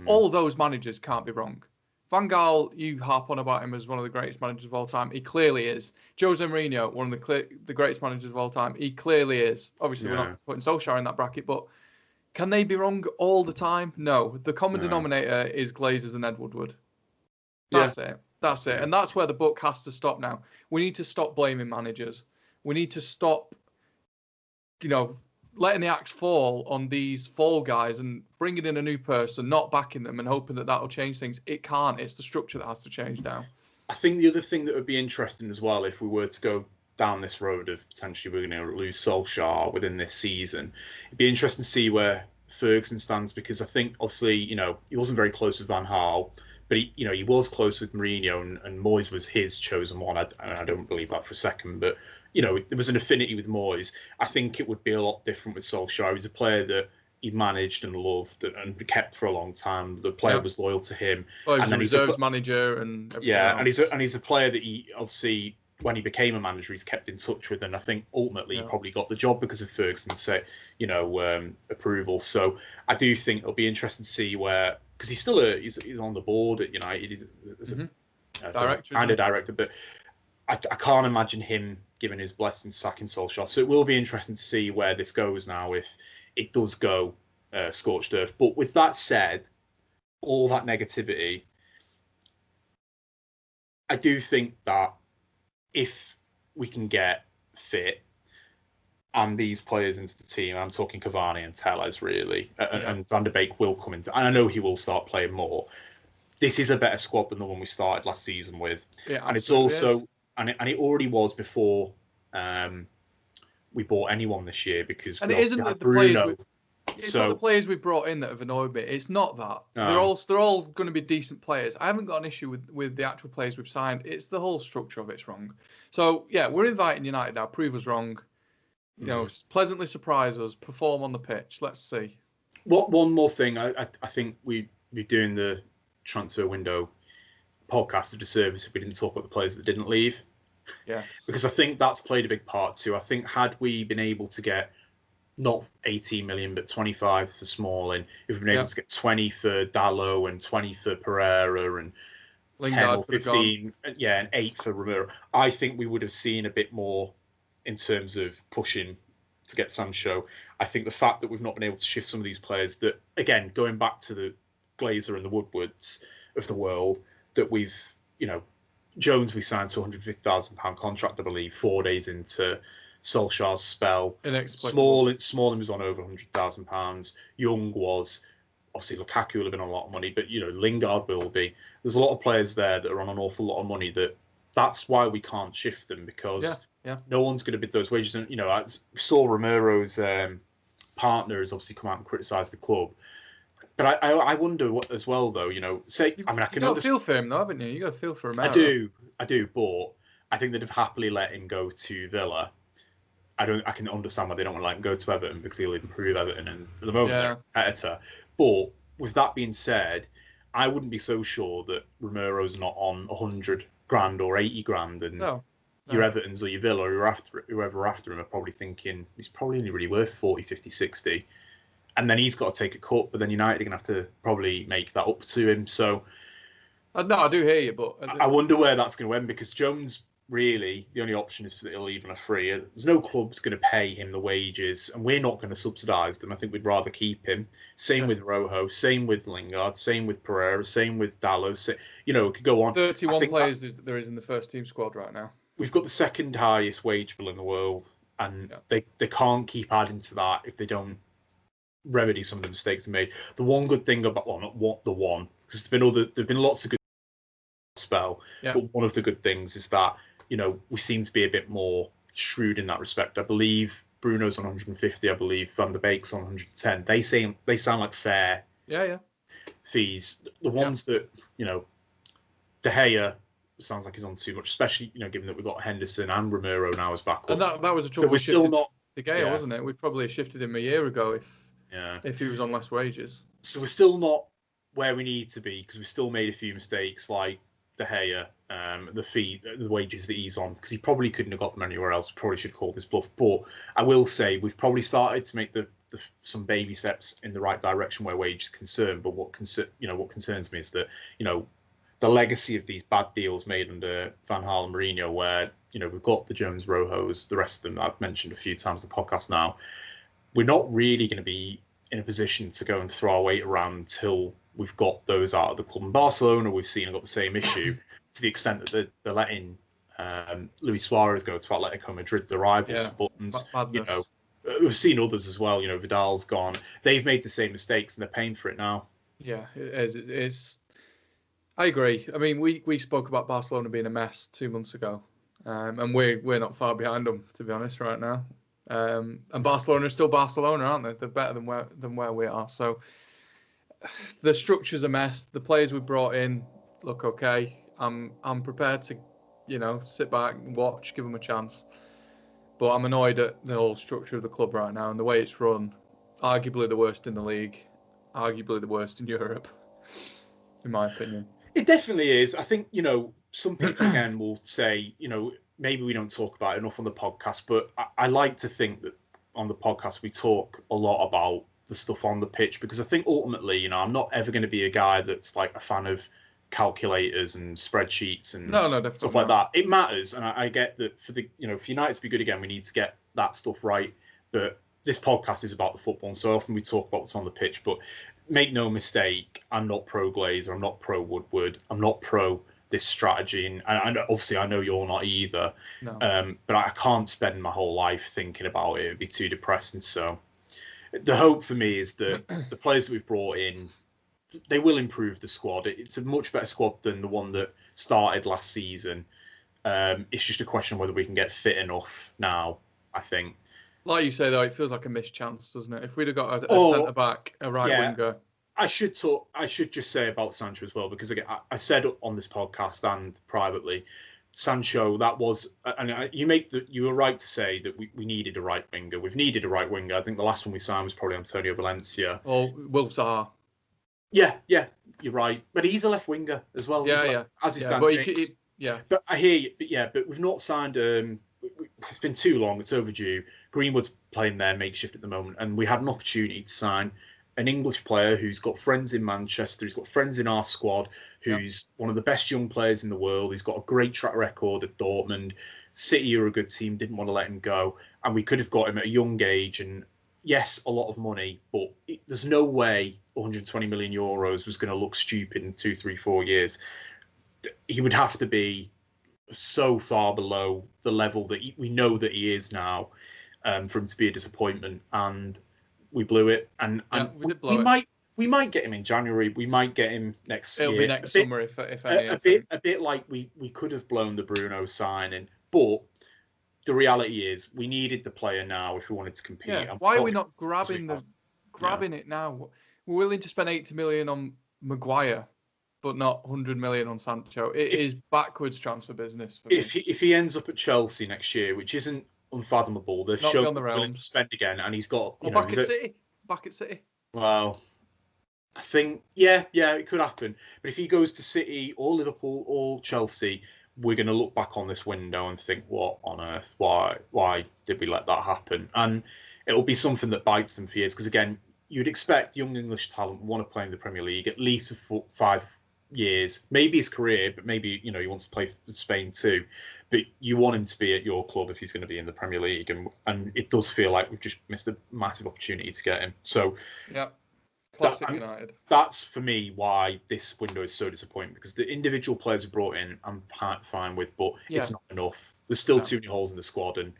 A: All of those managers can't be wrong. Van Gaal, you harp on about him as one of the greatest managers of all time. He clearly is. Jose Mourinho, one of the greatest managers of all time. He clearly is. Obviously, we're not putting Solskjaer in that bracket, but can they be wrong all the time? No. The common denominator is Glazers and Ed Woodward. That's it. That's it. And that's where the book has to stop now. We need to stop blaming managers. We need to stop, letting the axe fall on these fall guys and bringing in a new person, not backing them and hoping that that'll change things. It can't. It's the structure that has to change now.
B: I think the other thing that would be interesting as well, if we were to go down this road of potentially we're going to lose Solskjaer within this season, it'd be interesting to see where Ferguson stands, because I think obviously, he wasn't very close with Van Gaal, but he was close with Mourinho, and Moyes was his chosen one. I don't believe that for a second, but there was an affinity with Moyes. I think it would be a lot different with Solskjaer. He's a player that he managed and loved and kept for a long time. The player was loyal to him.
A: Well, he's a reserves manager and else.
B: and he's a player that he obviously, when he became a manager, he's kept in touch with, and I think ultimately he probably got the job because of Ferguson's approval. So I do think it'll be interesting to see where, because he's still he's on the board at United as a director, but I can't imagine him giving his blessing sacking Solskjaer. So it will be interesting to see where this goes now if it does go scorched earth. But with that said, all that negativity, I do think that if we can get fit and these players into the team, I'm talking Cavani and Telles really, and Van der Beek will come into, and I know he will start playing more. This is a better squad than the one we started last season with.
A: Yeah,
B: and it's also, and it already was before we bought anyone this year, because
A: and it isn't that the Bruno. It's not the players we brought in that have annoyed me. It's not that. No. They're all going to be decent players. I haven't got an issue with the actual players we've signed. It's the whole structure of it's wrong. So yeah, we're inviting United now. Prove us wrong. Pleasantly surprise us. Perform on the pitch. Let's see.
B: One more thing. I think we'd be doing the transfer window podcast a disservice if we didn't talk about the players that didn't leave.
A: Yeah.
B: Because I think that's played a big part too. I think had we been able to get not 18 million, but 25 for Smalling, if we've been able to get 20 for Dalot and 20 for Pereira and Lingard 10 or 15, and 8 for Romero, I think we would have seen a bit more in terms of pushing to get Sancho. I think the fact that we've not been able to shift some of these players, that again, going back to the Glazer and the Woodwards of the world, that we've, Jones we signed to £150,000 contract, I believe, 4 days into Solskjaer's spell. Smalling was on over £100,000. Young was, obviously Lukaku will have been on a lot of money, but Lingard will be. There's a lot of players there that are on an awful lot of money. That's why we can't shift them, because no one's going to bid those wages. And I saw Romero's partner has obviously come out and criticised the club. But I wonder what as well though. I can
A: got to feel for him though, haven't you? You got to feel for Romero.
B: I do, but I think they'd have happily let him go to Villa. I can understand why they don't want to let him go to Everton, because he'll improve Everton, and at the moment they're a competitor. But with that being said, I wouldn't be so sure that Romero's not on 100 grand or 80 grand, and your Evertons or your Villa or whoever after him are probably thinking he's probably only really worth 40, 50, 60. And then he's got to take a cut, but then United are going to have to probably make that up to him. So,
A: no, I do hear you, but
B: I wonder where that's going to end, because Jones, really, the only option is that he'll leave on a free. There's no club's going to pay him the wages, and we're not going to subsidise them. I think we'd rather keep him. Same with Rojo, same with Lingard, same with Pereira, same with Dallo. It could go on.
A: 31 players there is in the first team squad right now.
B: We've got the second highest wage bill in the world, and they can't keep adding to that if they don't remedy some of the mistakes they made. The one good thing about, because there've been lots of good spell, but one of the good things is that we seem to be a bit more shrewd in that respect. I believe Bruno's on 150. I believe Van der Beek's on 110. They sound like fair fees. The ones that De Gea sounds like he's on too much, especially given that we've got Henderson and Romero now as backups.
A: And that was a trouble. So we're still not De Gea, wasn't it? We'd probably have shifted him a year ago if he was on less wages.
B: So we're still not where we need to be, because we've still made a few mistakes, like De Gea, the wages that he's on, because he probably couldn't have got them anywhere else. We probably should call this bluff. But I will say we've probably started to make some baby steps in the right direction where wage is concerned. But what concerns me is that the legacy of these bad deals made under Van Gaal and Mourinho, where we've got the Jones, Rojos, the rest of them that I've mentioned a few times in the podcast now. We're not really going to be in a position to go and throw our weight around until we've got those out of the club. In Barcelona, we've seen got the same issue to the extent that they're letting Luis Suarez go to Atletico Madrid, the rivals. Buttons, we've seen others as well. Vidal's gone. They've made the same mistakes and they're paying for it now.
A: Yeah, it is. I agree. I mean, we spoke about Barcelona being a mess 2 months ago, and we're not far behind them, to be honest, right now. And Barcelona is still Barcelona, aren't they? They're better than where we are. So the structure's a mess. The players we brought in look okay. I'm prepared to, sit back and watch, give them a chance. But I'm annoyed at the whole structure of the club right now and the way it's run. Arguably the worst in the league, arguably the worst in Europe, in my opinion.
B: It definitely is. I think, some people again will say, maybe we don't talk about it enough on the podcast, but I like to think that on the podcast we talk a lot about the stuff on the pitch, because I think ultimately, I'm not ever going to be a guy that's like a fan of calculators and spreadsheets and stuff like that. It matters, and I get that for United to be good again, we need to get that stuff right. But this podcast is about the football, and so often we talk about what's on the pitch. But make no mistake, I'm not pro Glazer, I'm not pro Woodward, I'm not pro this strategy, and obviously I know you're not either.
A: No.
B: But I can't spend my whole life thinking about it. It'd be too depressing. So the hope for me is that the players that we've brought in, they will improve the squad. It's a much better squad than the one that started last season. It's just a question of whether we can get fit enough now, I think.
A: Like you say, though, it feels like a missed chance, doesn't it? If we'd have got a centre-back, a right winger...
B: I should just say about Sancho as well, because again, I said on this podcast and privately, Sancho, that was, and you were right to say that we needed a right winger. We've needed a right winger. I think the last one we signed was probably Antonio Valencia.
A: Or Wolves are.
B: Yeah, you're right. But he's a left winger as well. As he stands. But I hear you. But we've not signed. It's been too long. It's overdue. Greenwood's playing there makeshift at the moment, and we had an opportunity to sign an English player who's got friends in Manchester, who's got friends in our squad, who's one of the best young players in the world. He's got a great track record at Dortmund. City are a good team, didn't want to let him go. And we could have got him at a young age. And yes, a lot of money, but there's no way 120 million euros was going to look stupid in 2, 3, 4 years. He would have to be so far below the level that we know that he is now, for him to be a disappointment, and we blew it. And
A: we did blow it.
B: We might get him in January. We might get him next year.
A: It'll be next summer if any.
B: A bit like we could have blown the Bruno signing, but the reality is we needed the player now if we wanted to compete.
A: Yeah. Why are we not grabbing it now? We're willing to spend 80 million on Maguire, but not 100 million on Sancho. It is backwards transfer business.
B: If he ends up at Chelsea next year, which isn't unfathomable, they're showing willing to spend again, and he's got
A: back at City.
B: Well, I think it could happen. But if he goes to City or Liverpool or Chelsea, we're going to look back on this window and think, what on earth? Why did we let that happen? And it'll be something that bites them for years. Because again, you'd expect young English talent want to play in the Premier League at least for 5 years, maybe his career, but maybe he wants to play for Spain too. But you want him to be at your club if he's going to be in the Premier League, and it does feel like we've just missed a massive opportunity to get him. So
A: Classic United.
B: That's for me why this window is so disappointing, because the individual players we brought in I'm fine with, but it's not enough. There's still too many holes in the squad, and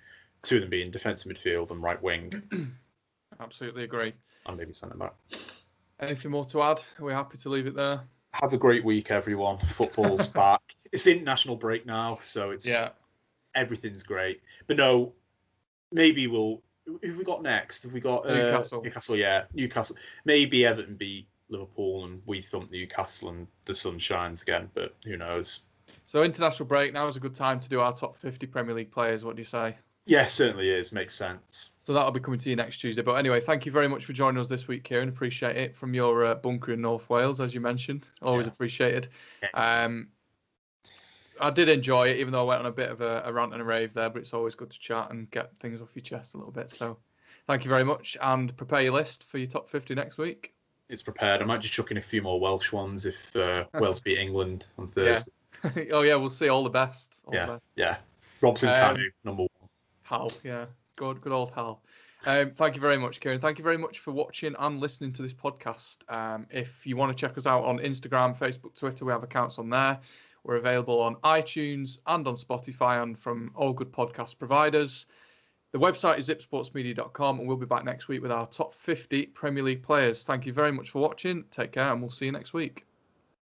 B: 2 of them being defensive midfield and right wing.
A: Absolutely agree.
B: And maybe centre back.
A: Anything more to add? Are we happy to leave it there?
B: Have a great week, everyone. Football's back. It's the international break now, so it's everything's great. But no, maybe who have we got next? Have we got
A: Newcastle?
B: Newcastle. Maybe Everton beat Liverpool and we thump Newcastle and the sun shines again, but who knows?
A: So international break, now is a good time to do our top 50 Premier League players. What do you say?
B: Yeah, certainly is. Makes sense.
A: So that'll be coming to you next Tuesday. But anyway, thank you very much for joining us this week, Kieron. Appreciate it from your bunker in North Wales, as you mentioned. Always appreciated. Yeah. I did enjoy it, even though I went on a bit of a rant and a rave there, but it's always good to chat and get things off your chest a little bit. So thank you very much, and prepare your list for your top 50 next week.
B: It's prepared. I might just chuck in a few more Welsh ones if Wales beat England on Thursday.
A: Oh, yeah, we'll see. All the best.
B: Yeah. Robson Kanu, number 1.
A: Hal, yeah. Good old Hal. Thank you very much, Kieron. Thank you very much for watching and listening to this podcast. If you want to check us out on Instagram, Facebook, Twitter, we have accounts on there. We're available on iTunes and on Spotify and from all good podcast providers. The website is zipsportsmedia.com, and we'll be back next week with our top 50 Premier League players. Thank you very much for watching. Take care, and we'll see you next week.